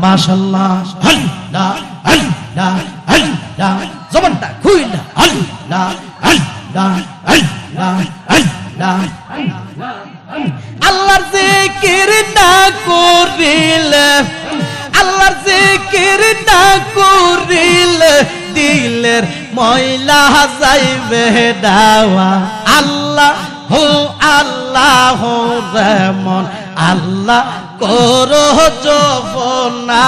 মাশাআল্লাহ আল্লাহ আল্লাহ আল্লাহ জবানটা খুইলা আল্লাহ আল্লাহ আল্লাহ আল্লাহ আল্লাহর জিকির না করিলে আল্লাহর জিকির না করিলে দিলের ময়লা যাইবে দাওয়া আল্লাহু আল্লাহু রহমান আল্লাহ করো জবানা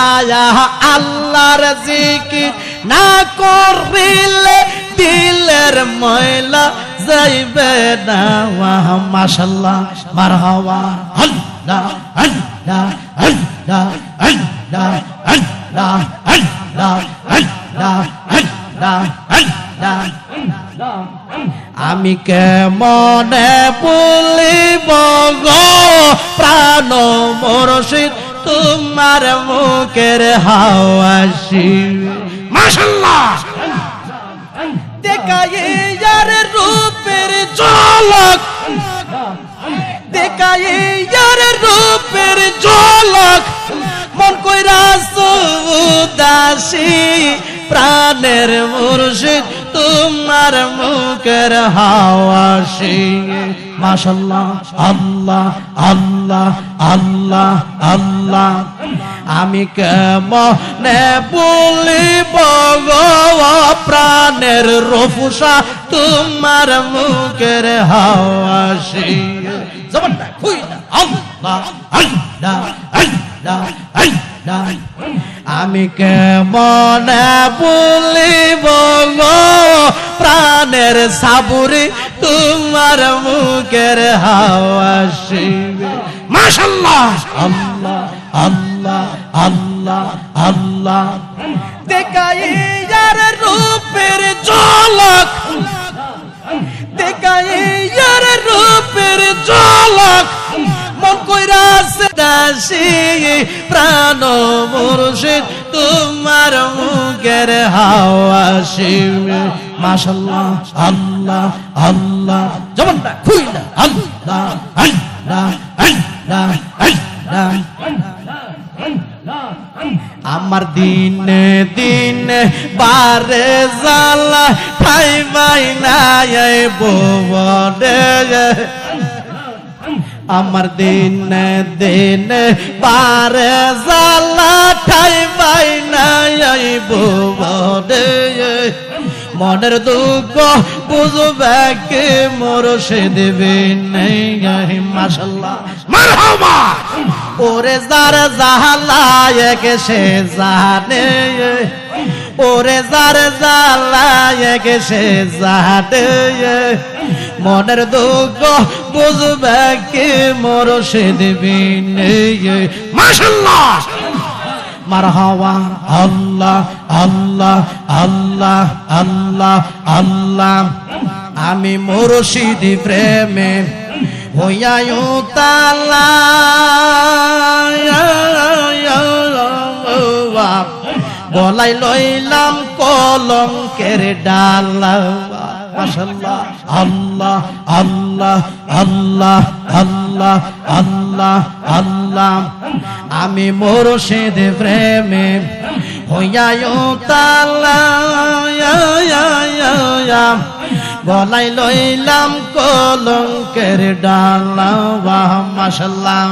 আল্লাহর জিকির না করিলে দিলের ময়লা যাইবে না মাশাআল্লাহ মারহাবা আল্লাহ আল্লাহ আল্লাহ আল্লাহ আল্লাহ আল্লাহ আল্লাহ আল্লাহ আল্লাহ আমি কেমনে বলিব গো প্রাণ মুর্শিদ তোমার মুখের হাওয়াসি মাশাআল্লাহ দেখাই ইয়ার রূপের ঝলক দেখাই ইয়ার রূপের ঝলক মন কইরাছ উদাসী প্রাণের মুর্শিদ তোমার মুখের হাওয়াসি মাশাআল্লাহ আল্লাহ আল্লাহ আল্লাহ আল্লাহ আমি কেমনে বলিব গো প্রাণের রফুসা তোমার মুখের হাওয়াসি জবানটা খুইলা আল্লাহ আল্লাহ আল্লাহ আল্লাহ আমি কেমনে বলিব গো প্রাণের সাবুরি তোমার মুখের হাওয়াসি মাশাআল্লাহ আল্লাহ আল্লাহ আল্লাহ আল্লাহ দেখাই ইয়ার রূপের ঝলক দেখাই ইয়ার রূপের ঝলক মন কইরাছে দাসী প্রাণ মুর্শিদ তোমার মুখের হাওয়াসি মাশাআল্লাহ আল্লাহ আল্লাহ জবানটা খুইলা আল্লাহ আল্লাহ আল্লাহ আল্লাহ আমার দিনে দিনে বারে জালা ঠাই বাই নাই ববনে আমার দিনে দিনে বারে জালা ঠাই বাই নাই ববনে মনের দুঃখ বুঝবে কে মুর্শিদ বিনে মাশাআল্লাহ মারহাবা ওরে যার জালায়েক সে জানে ওরে যার জালায়েক সে জানে মনের দুঃখ বুঝবে কে মুর্শিদ বিনে মাশাআল্লাহ মারহাবা আল্লাহ আল্লাহ আল্লাহ আল্লাহ আল্লাহ আমি মুর্শিদ প্রেমে হইয়া উতালা গলায় লইলাম কলঙ্কের ডালা মাশাআল্লাহ আল্লাহ আল্লাহ আল্লাহ আল্লাহ আল্লাহ আল্লাহ আমি মুর্শিদ প্রেমে হইয়া উতালা গলায় লইলাম কলঙ্কের ডালা মাশাআল্লাহ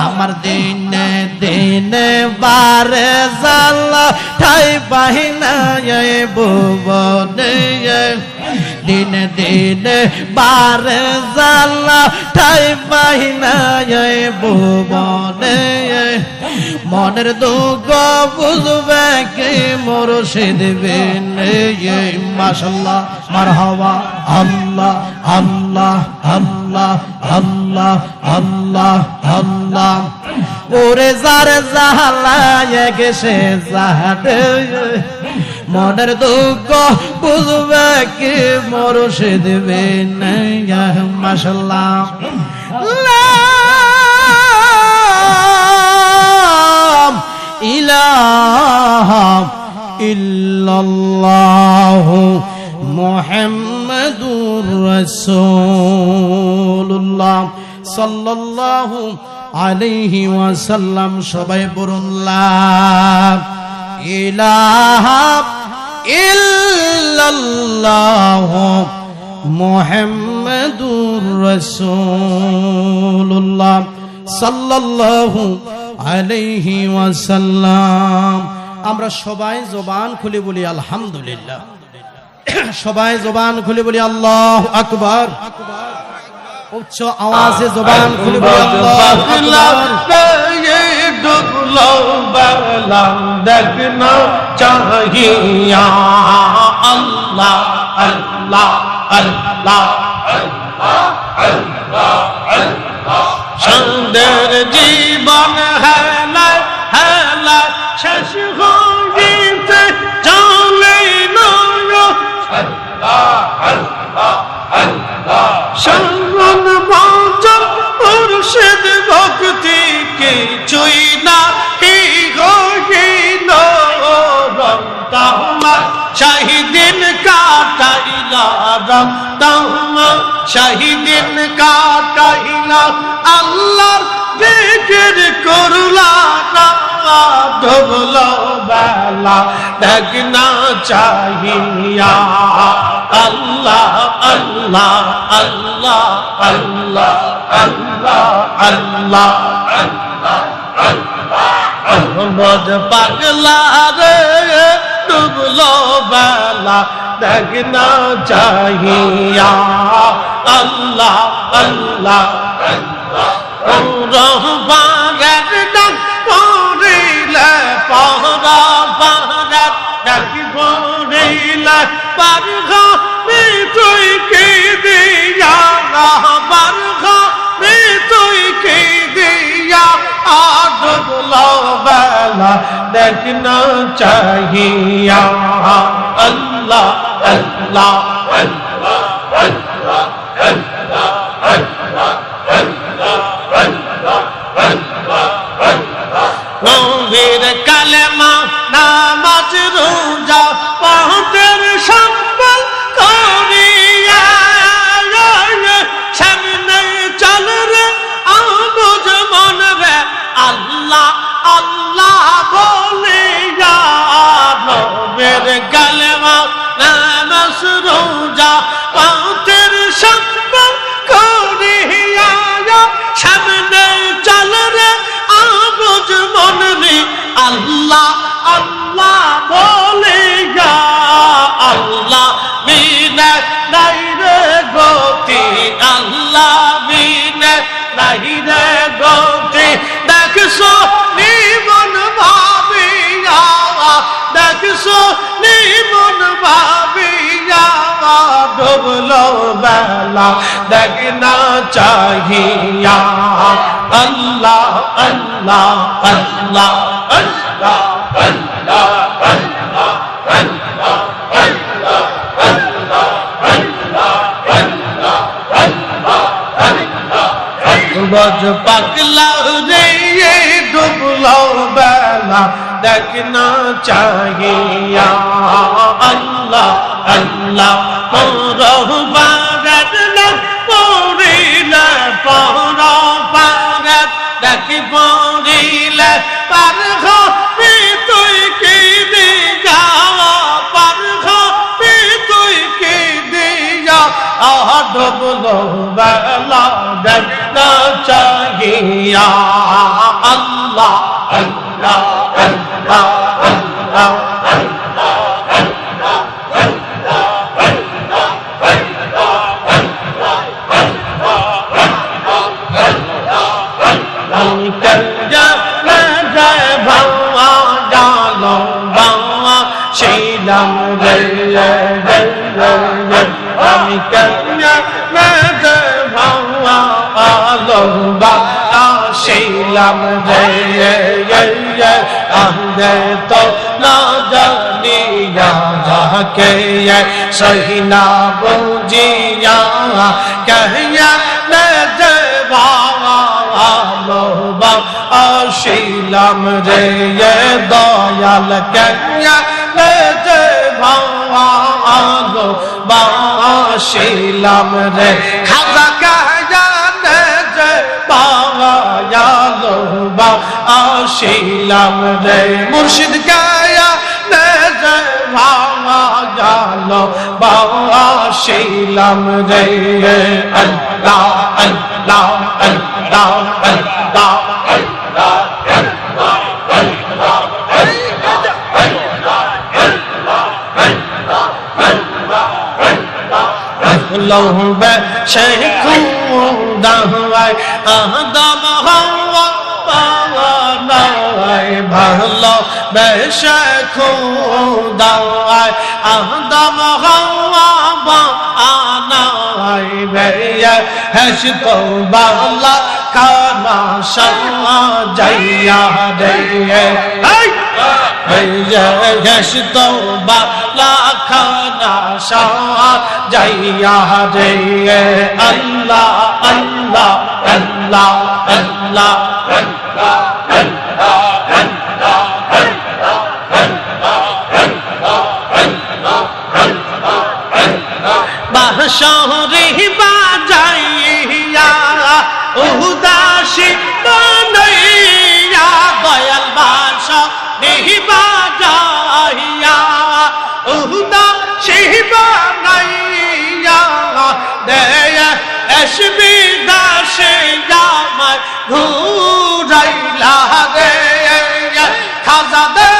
আমার দিনে দিনে বারে জালা ঠাই বাহিনা ভুবনে দিনে দিনে বারে জালা ঠাই পাই না এই ভুবনে মনের দুঃখ বুঝবে কি মুর্শিদ বিনে মাশাআল্লাহ মারহাবা আল্লাহ আল্লাহ আল্লাহ আল্লাহ আল্লাহ আল্লাহ ওরে যারে জাহালায় গেছে জাহাদে মনের দুঃখ বুঝবে কি মুর্শিদ বিনে মাশাআল্লাহ লা ইলাহা ইল্লাল্লাহ মুহাম্মাদুর রাসূলুল্লাহ সাল্লাল্লাহু আলাইহি ওয়াসাল্লাম সবাই বলুন লা ইলাহা ইল্লাল্লাহ মুহাম্মাদুর রাসূলুল্লাহ সাল্লাল্লাহু আলাইহি ওয়াসাল্লাম। আমরা সবাই জবান খুলে বলি আলহামদুলিল্লাহ, সবাই জবান খুলে বলি আল্লাহু আকবার, উচ্চ আওয়াজে জবান খুলে বলি আল্লাহু আকবার। ডুবলো বেলাম দেখনা চাহিয়া আল্লাহ আল্লাহ আল্লাহ সন্দের জীবন হেলা হেলা শেষ হইতে চলে না শরণ বাঁচন মুর্শিদ ভক্তি কিছুই না হইল রমতামা শাহিদিন কাটাইলা রমতামা শাহিদিন কাটাইলা আল্লাহর জিকির করলা ডুবলো বেলা দেখনা চাহিয়া আল্লাহ আল্লাহ আল্লাহ আল্লাহ আল্লাহ আল্লাহ মোদ পাগলা রে ডুবলো বেলা দেখনা চাহিয়া আল্লাহ আল্লাহ রহবানের ডাক পড়িলে পহরা পাহারাত ডাক পড়িলে পারঘা তুই কি দিয়া পারঘা তুই কি দিয়া ডুবলো বেলা দেখনা চাহিয়া আল্লাহ আল্লাহ আল্লাহ আল্লাহ আল্লাহ নবীর কালেমা নামাজ রোজা পাহাড়ের সম্বল করিয়া সামনে চল রে আবুজ মন রে আল্লাহ আল্লাহ বলিয়া নবীর কালেমা নামাজ রোজা পাহাড়ের সম্বল করিয়া সামনে চল রে আবুজ মন রে আল্লাহ আল্লাহ বলিয়া আল্লাহ বিনা নাই রে গতি আল্লাহ বিনা নাই রে গতি দেখছো নিমন ভাবিয়া দেখছো নিমন ভাবিয়া ডুবলো বেলা দেখনা চাহিয়া আল্লাহ আল্লাহ আল্লাহ আল্লাহ আল্লাহ আল্লাহ আল্লাহ আল্লাহ আল্লাহ আল্লাহ আল্লাহ আল্লাহ বজ পাগলা রে ডুবলো বেলা দেখনা চাহিয়া আল্লাহ আল্লাহ রহবানের নাম পড়িলে পড়া পারাত ডাকি পড়িলে পারঘা তুই কি দিয়া পারঘা তুই কি দিয়া ডুবলো বেলা দেখনা চাহিয়া আল্লাহ আল্লাহ আল্লাহ আল্লাহ কেয়া রে ভালোবাসিলাম রে আন্দে তো না জানিয়া কে সহি না বুঝিয়া কেয়া রে ভালোবাসিলাম রে দয়াল কেয়া রে ভালোবাসিলাম রে খাজা কেয়া রে ভালোবাসিলাম রে মুর্শিদ কেয়া রে ভালোবাসিলাম রে আল্লাহ আল্লাহ আল্লাহ আল্লাহ লৌহ শেখ দাওয়াই আদম হাওয়া পাওয়াই ভালো শেখ দাওয়াই আদম হাওয়া বানাই বেয়া হসত বালা খানা সাজাইয়া রে হসত বালা খানা সাজাইয়া রে আল্লাহ আল্লাহ আল্লাহ আল্লাহ বাঁশরি বাজাইয়া উদাসী বানাইয়া দয়াল বাঁশরি বাজাইয়া উদাসী বানাইয়া দেয়া এসবি দাসে জামাই ঘুরাইলা রে খাজা দে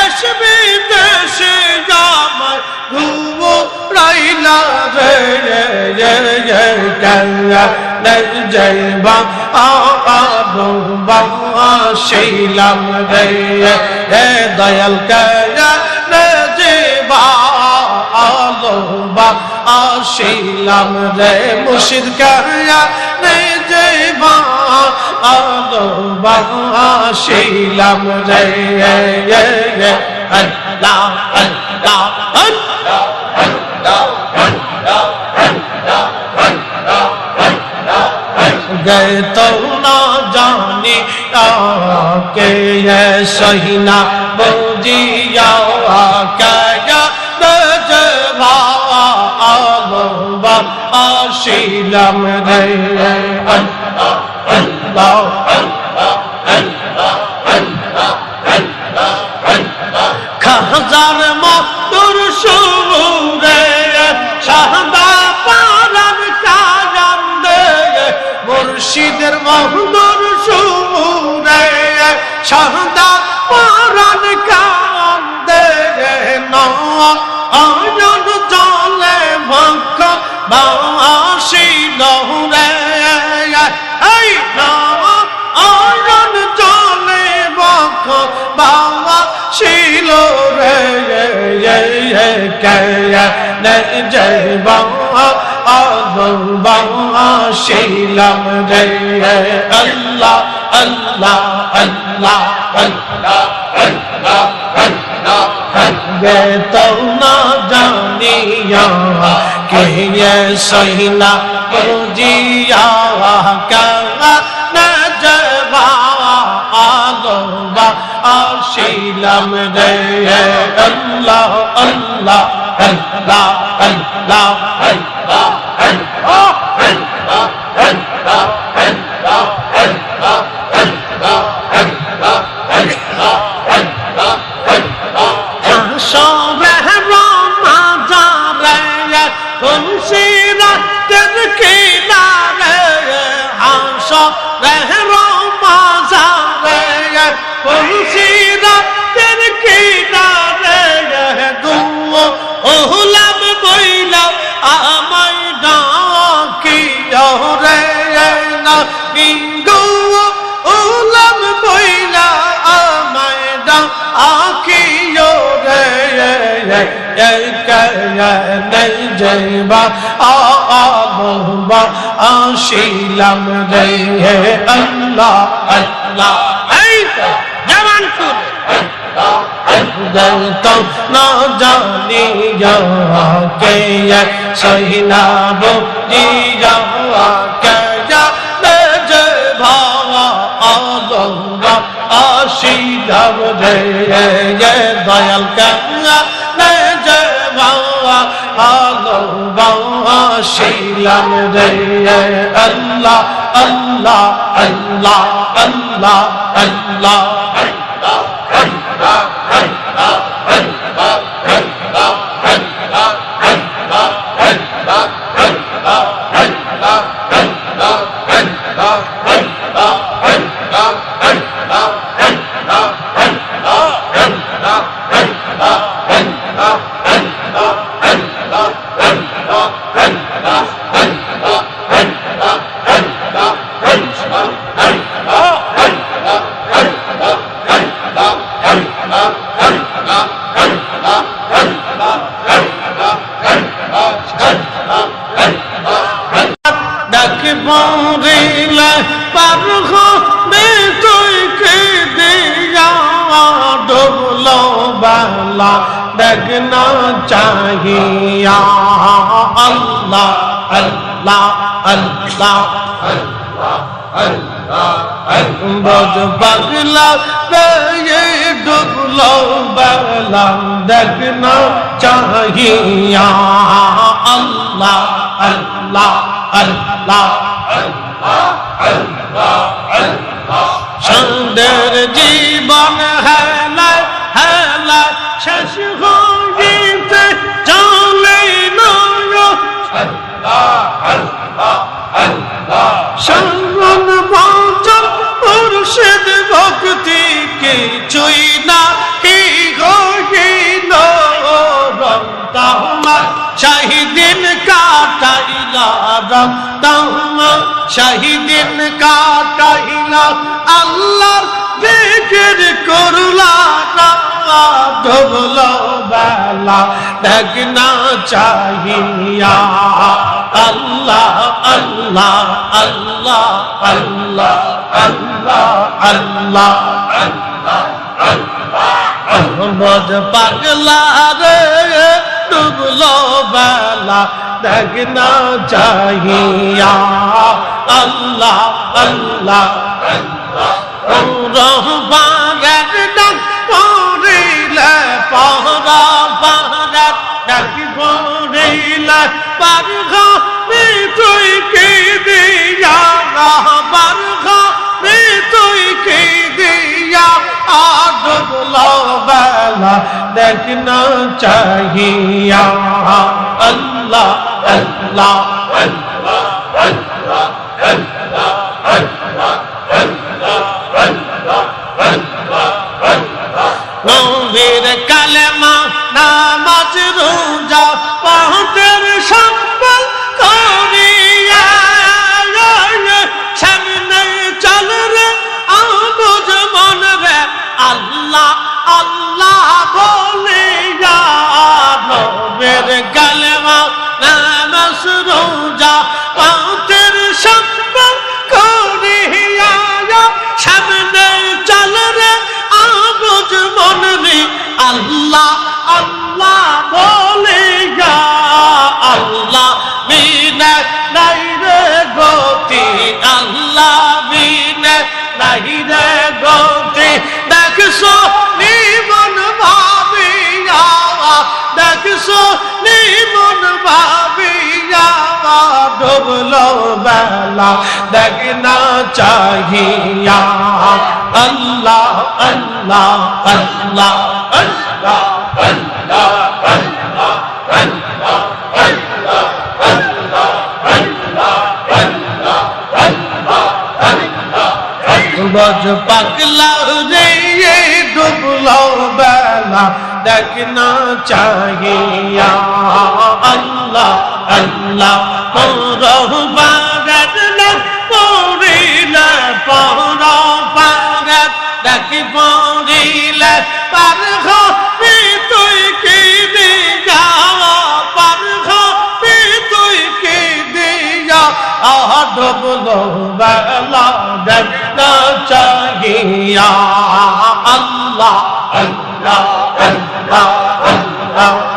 এসবি দেশে জামাই ঘুরাইলা রে জয়বা শিলাম রে দয়াল কয়া জয়বা শিলাম রে মুর্শিদ কয়া জয়বা শিলাম রে আল্লাহ আল্লাহ गए तो ना जाने के ये सही ना बुझिया क्या बजवा आशीलम रे अल्लाह अल्लाह हजार मधुर सुरे शाहदा पारन काजम दे मुर्शिदर मधुर सुरे शाहदा पारन काजम दे ना आयन जले भक्ख बासी लहुरे ऐ ना आयन जले भक्ख बासी लहुरे कया जयबा शिलम रे अल्लाह अल्लाह अल्लाह अल्लाह अल्लाह अल्लाह गे तो ना जानिया के ये सही ना बुझिया क्या नजवा शिलम रे अल्लाह अल्लाह अल्लाह अल्लाह अल्लाह নাই যাইবা আলবা আসিলাম রে আল্লাহ আল্লাহ এই তো জবান খুলে তো না জানি কে সহিনা বুঝি কে যে ভাবা আলবা আসিলাম রে দয়াল কাঙ্গা যে ভাবা আলবা আসিলাম রে আল্লাহ আল্লাহ আল্লাহ আল্লাহ আল্লাহ देखना चाहिए अल्लाह अल्लाह अल्लाह बोझ पगला ये डुबलो बगला देखना चाहिए अल्लाह अल्लाह अल्लाह सुंदर जीवन है हेला शेष হইতে চলে নয় শরণ বচন মুর্শিদ ভক্তি কিছুই না কি হইল রমতামা শাহিদিন কাটাইলা রমতামা শাহিদিন কাটাইলা আল্লাহর জিকির করলা ডুবলো বেলা দেখনা चाहिए अल्लाह अल्लाह अल्लाह अल्लाह अल्लाह अल्लाह बोझ पगला रे डुबलो बेला देखना चाहिए अल्लाह अल्लाह पहरा पहरा डाकी बोरिला परखा तुई की दिया परखा तुई की दिया डुबलो बेला देखना चाहिए अल्लाह अल्लाह अल्लाह अल्लाह अल्लाह নবীর কালেমা নামাজ রোজা পাঁচের সম্বল করিয়া সামনে চল রে আবুজ মন রে আল্লাহ আল্লাহ বলিয়া নবীর কালেমা নামাজ রোজা পাঁচের সম্বল করিয়া সামনে চল রে আবুজ মন রে আল্লাহ আল্লাহ বলিয়া আল্লাহ বিনা নাই রে গতি আল্লাহ বিনা নাই রে গতি দেখছো নিমন ভাবিয়া দেখছো নিমন ভাবিয়া ডুবলো বেলা দেখনা चाहिए अल्लाह अल्लाह अल्लाह अल्लाह अल्लाह अल्लाह अल्लाह अल्लाह अल्लाह अल्लाह बोझ पगला रे ये डुबलो बेला देखना चाहिए अल्लाह अल्लाह पहरा पागत डाकी बोरिला परखा तुई की दिया ডুবলো বেলা দেখনা চাহিয়া আল্লাহ আল্লাহ আল্লাহ আল্লাহ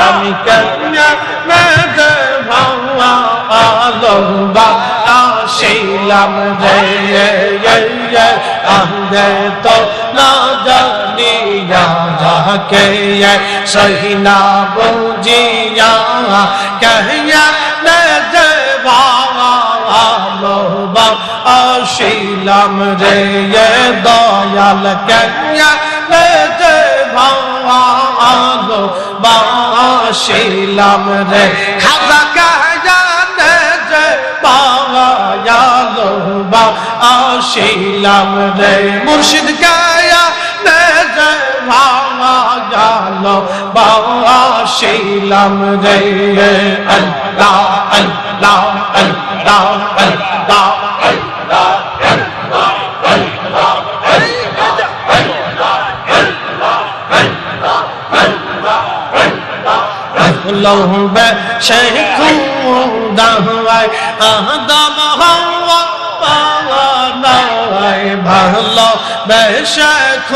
আমি কন্যা মেঘে ভাওয়া আলো বাসিলাম রে আন্দে তো না জানিয়া যাকে সহিনা বুঝিয়া কহিয়া মেঘে ভাওয়া আলো বাসিলাম রে দয়াল কন্যা মেঘে ভাওয়া আলো বাসিলাম রে খাজা কায়ানে যে বায়ালো বাসিলাম রে মুর্শিদ কায়ানে যে বায়ালো বাসিলাম রে আল্লাহ আল্লাহ আল্লাহ আল্লাহ লৌহ শেখ দাওয়াই আদম হাওয়া পাওয়াই ভালো শেখ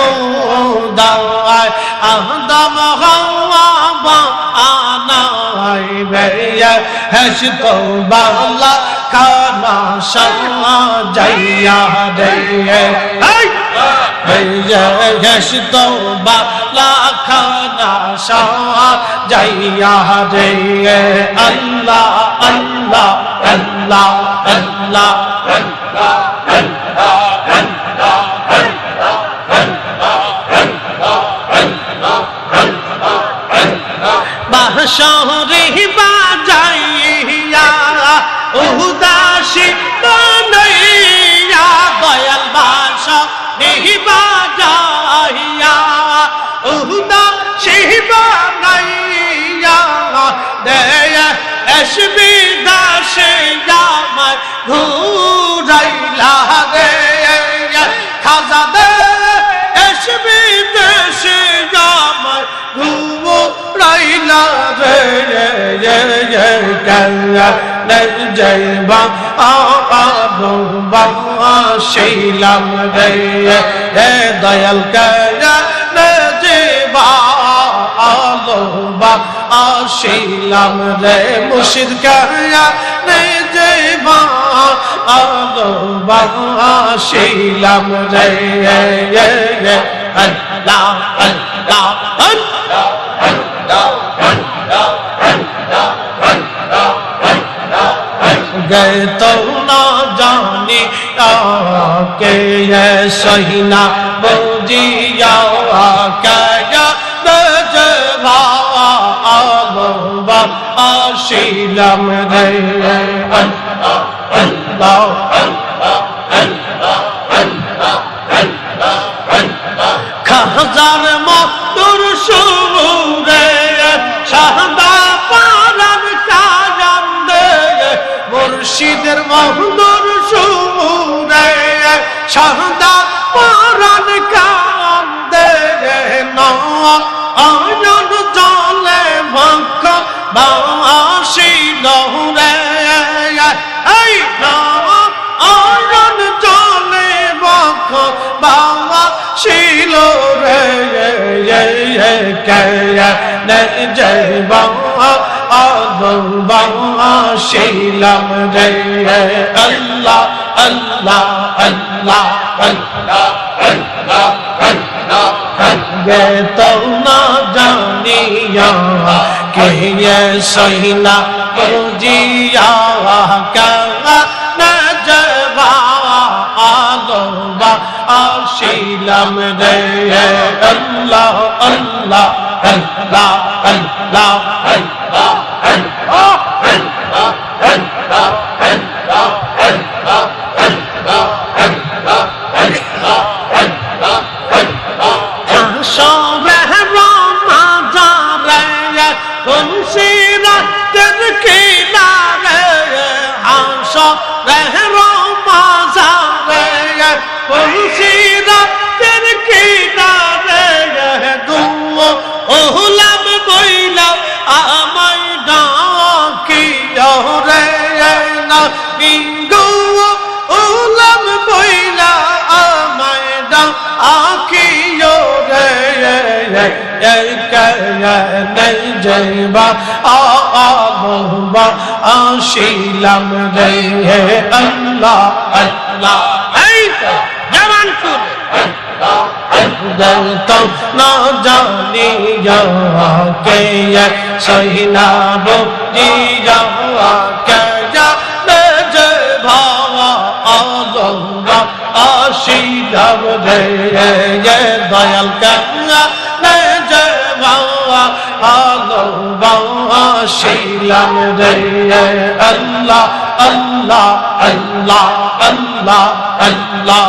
দাওয়াই আদম হাওয়া বানাই বেয়া হসত বালা খানা সাজাইয়া রে হসত বালা খানা সাজাইয়া রে আল্লাহ আল্লাহ আল্লাহ আল্লাহ বাঁশরি বাজাইয়া উদাসী বানাইয়া দয়াল বাঁশরি বাজাইয়া উদাসী বানাইয়া দেয়া এসবি দাসে আমার ঘুরাইলা রে খাজা দে এসবি দেশে আমার ঘুরাইলা রে জয়বা বাসিলাম রে দয়াল কয়া জয়বা আলো বাসিলাম রে মুর্শিদ কয়া জয়বা আলো বাসিলাম রে আল্লাহ আল্লাহ गए तो ना जाने के ये सहीना बोझिया क्या बजवा आलोबा आशीलम रे अल्लाह अल्लाह खजार मोर सुरे शाहदा पालन काजम दे मुर्शिदर महुदुर सुरे शाहदा पालन काजम दे ना आयन जाले भक्क बाशी लहुरे ऐ ना आयन जाले भक्क बाशी लहुरे कया ने जयबा आलोबा शिलम रे अल्लाह अल्लाह अल्लाह अल्लाह अल्लाह अल्लाह गे तो ना जानिया के ये सहीना बुझिया क्या न जयबा आलोबा शिलम रे अल्लाह अल्लाह अल्लाह अल्लाह अल्लाह ফুলসিরাতের কিনারে দুও ওহলাম বইলা আমায় ডাকিও রে না বিঙ্গু ওহলাম বইলা আমায় ডাকিও রে নাই যাইবা আবা আশিলাম রে আল্লাহ আল্লাহ এই তো জবান সুর তো না জানি কে সহিনা বুঝি কে যে ভাবা আল্লাহ আশিলাম রে দয়াল কাঙ্গা শিলাম রে আল্লাহ আল্লাহ আল্লাহ আল্লাহ আল্লাহ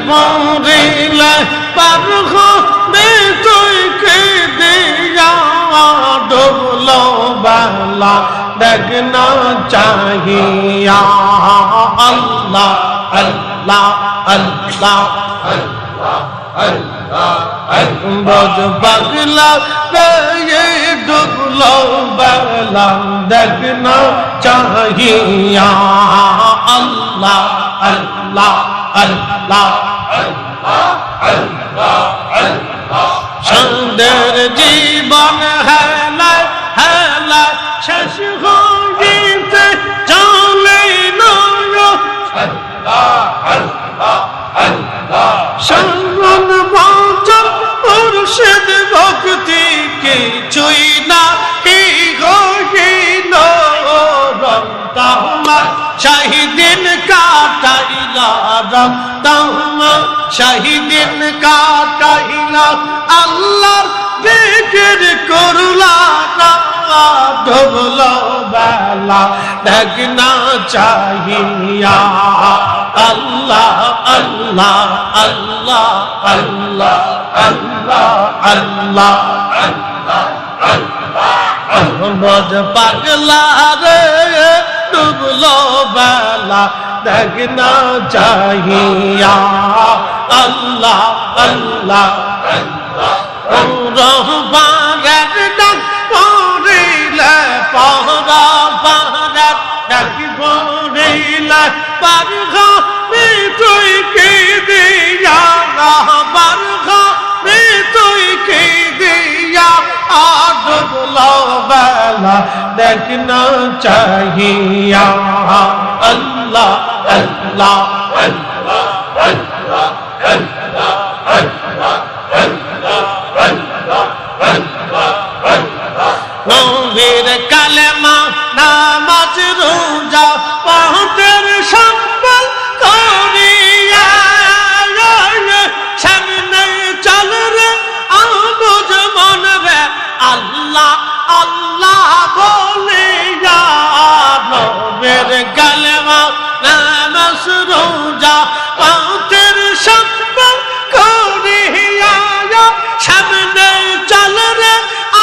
বরিলে পারখ তুই কে দিয়া ডুবলো বালা দেখনা চাহিয়া আল্লাহ আল্লাহ আল্লাহ বজ পাগলা ডুবলো বালা দেখনা চাহিয়া আল্লাহ আল্লাহ আল্লাহ সুন্দর জীবন হেলা হেলা শেষ হইতে চলে সঙ্গন বচন মুর্শিদ ভক্তি কিছুই না কি হইল রমতামা শাহিদিন কাটাইলা রমতামা শাহিদিন কাটাইলা আল্লাহর জিকির করলা ডুবলো বেলা দেখনা চাহিয়া আল্লাহ আল্লাহ আল্লাহ আল্লাহ আল্লাহ আল্লাহ বজ পাগলা রে ডুবলো বেলা দেখনা চাহিয়া আল্লাহ আল্লাহ রহবানের ডাক পড়িলে পহরা পাহাড় ডাক পড়িলে পারঘ তুই কি দিয়া পারঘ তুই কি দিয়া ডুবলো বেলা দেখনা চাহিয়া আল্লাহ আল্লাহ নবীর কালেমা নামাজ রোজা পাহাড়ের সম্বল করিয়া সামনে চল রে আবুজ মন রে আল্লাহ আল্লাহ বলিয়া নবীর কালেমা নামাজ রোজা পাহাড়ের সম্বল করিয়া সামনে চল রে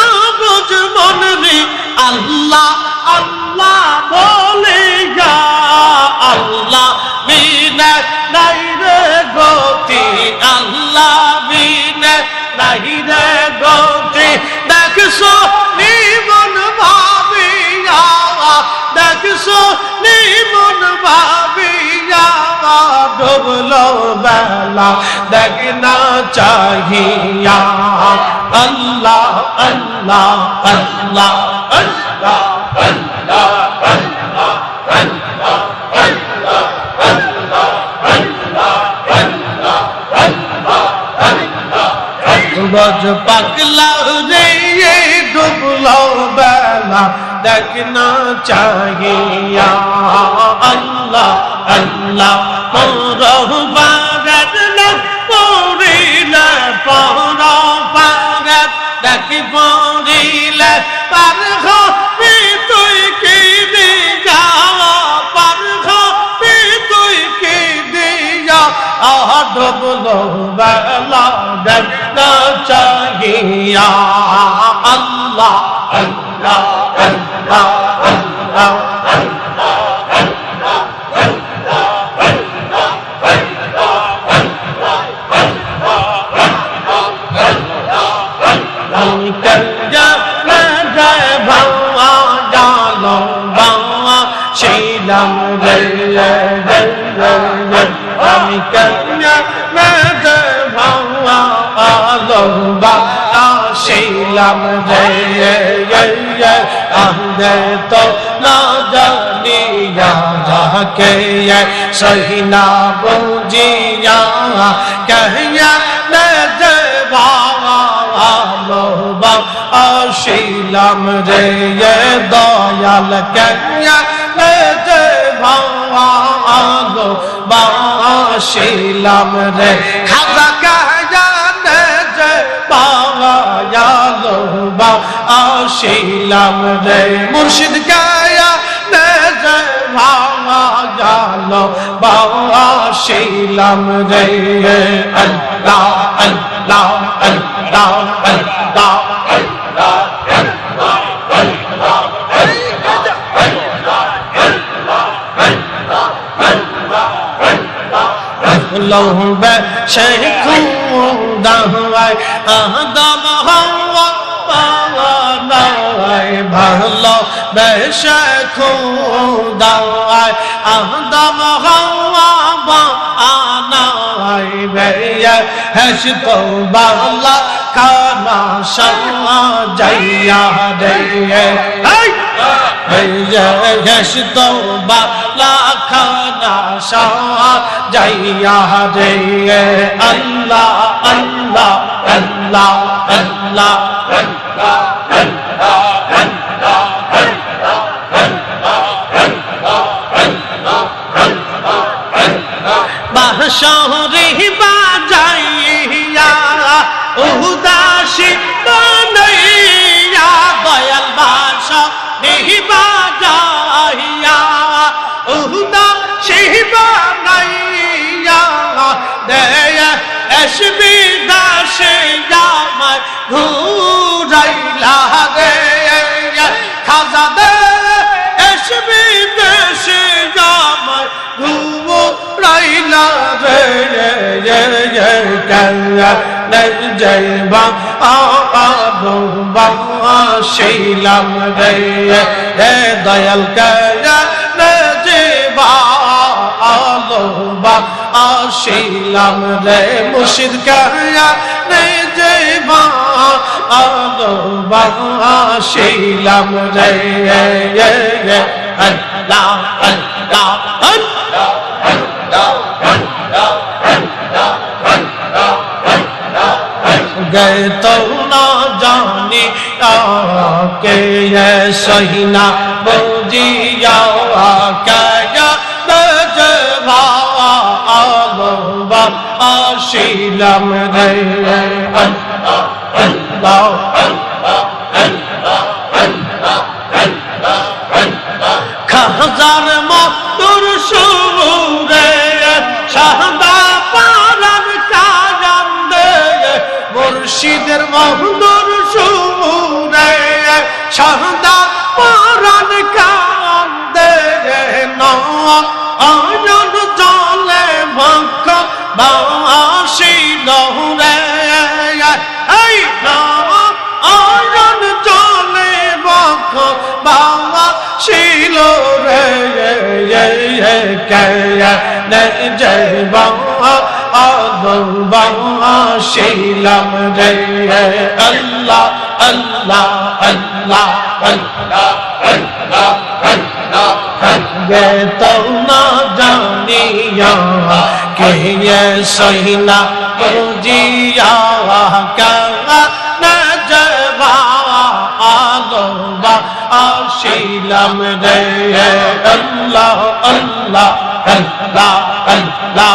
আবুজ মন রে আল্লাহ আল্লাহ বলিয়া আল্লাহ বিনা নাই রে গতি আল্লাহ বিনা নাই রে গতি দেখছো নিমন ভাবিয়া দেখছো নিমন ভাবিয়া ডুবলো বেলা দেখনা চাহিয়া আল্লাহ আল্লাহ আল্লাহ আল্লাহ আল্লাহ বজ পাগলা রে ডুবলো देखना चाहिए अल्लाह अल्लाह मोरबारत न पोरिले परा पारत देख पोरिले पर हो भी तुई की दिया पर हो भी तुई की दिया डुबलो बेला देखना चाहिए अल्लाह अल्लाह अल्लाह अल्लाह शीलम अंदे तो ना जानिया के ये सही ना बुझिया कहिया न जवालोबा शीलम रे ये दयाल कहिया न जवालोबा शीलम रे खाजा कहिया न जवालोबा शीलम रे मुर्शिद कहिया न जवालोबा शीलम रे अल्लाह अल्लाह अल्लाह अल्लाह लौबे शेखुदा हुआय आदम हवा पावानाय भलो बे शेखुदा हुआय आदम हवा पावानाय बे हश तो बाला खाना शमा जैया दे यश तो बाला खाना शमा जैया दे अल्लाह अल्लाह अल्लाह अल्लाह बांसुरी बजाइया उदासी बनैया दयाल बांसुरी बजाइया उदासी बनैया दया एसबी दासिया मैं घूरैला गे खाजा दे एसबी दासिया मैं घूरैला रे जयबा आबा शीलम रे दयाल कया नजीबा आलोबा शीलम रे मुर्शिद कया नजीबा आलोबा शीलम रे अल्लाह अल्लाह गए तो ना जानी के ये सही ना बुझिया क्या नजवा आलोबा शीलम रे अल्लाह खजार मधुर सुरे शाहदा पालन का मुर्शिদের মধুর সুরে শাহদা পরাণ কান্দে নয়ন জলে বক্ষ বাসি লহরে এই নয়ন জলে বক্ষ বাসি লহরে কেয়া নে জয়বা आलोबा शीलम रे अल्लाह अल्लाह अल्लाह अल्लाह अल्लाह अल्लाह गे तो ना जानिया के ये सही ना बुझिया क्या नजवा आलोबा আসিলাম রে আল্লাহ আল্লাহ আল্লাহ আল্লাহ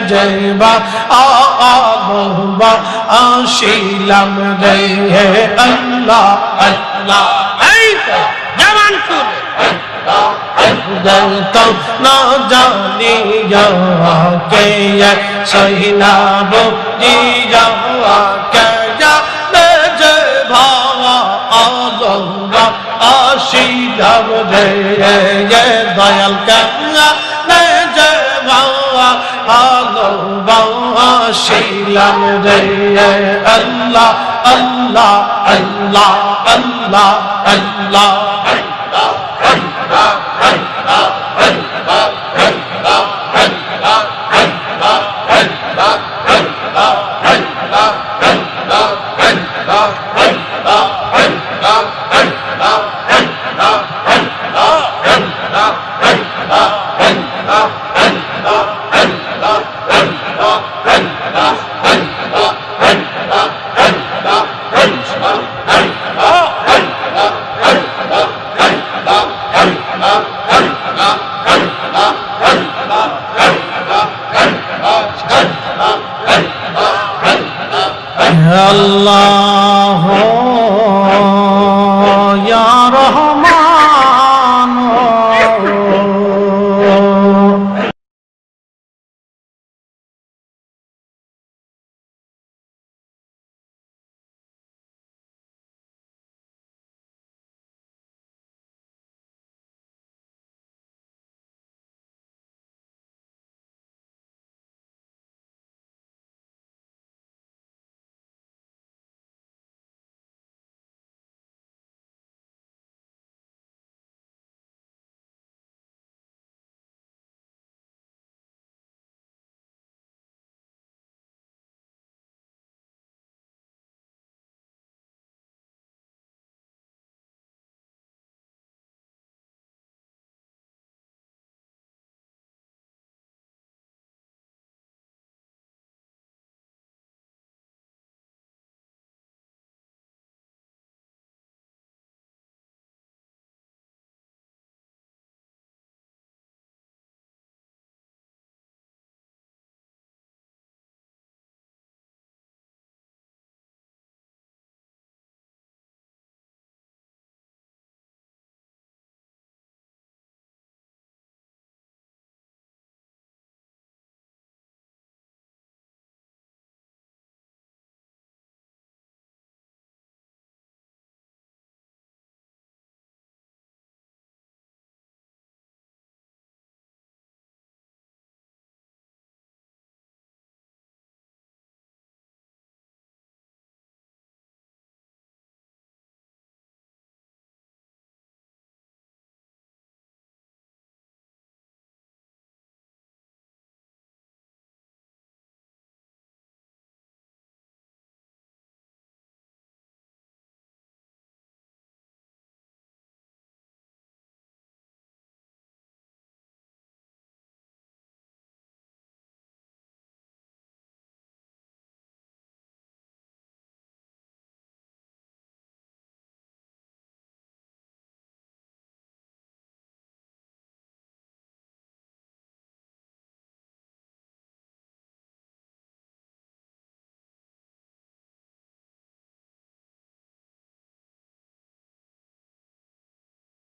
জয়বা আবা আসিলাম রে আল্লাহ আল্লাহ জবান তো না জানি কে সহিনাব জিয়া কে যে ভাবা আল্লাহ আসিলাম রে দয়াল কাঙ্গা যে ভাবা আসিলাম রে আল্লাহ আল্লাহ আল্লাহ আল্লাহ আল্লাহ Allah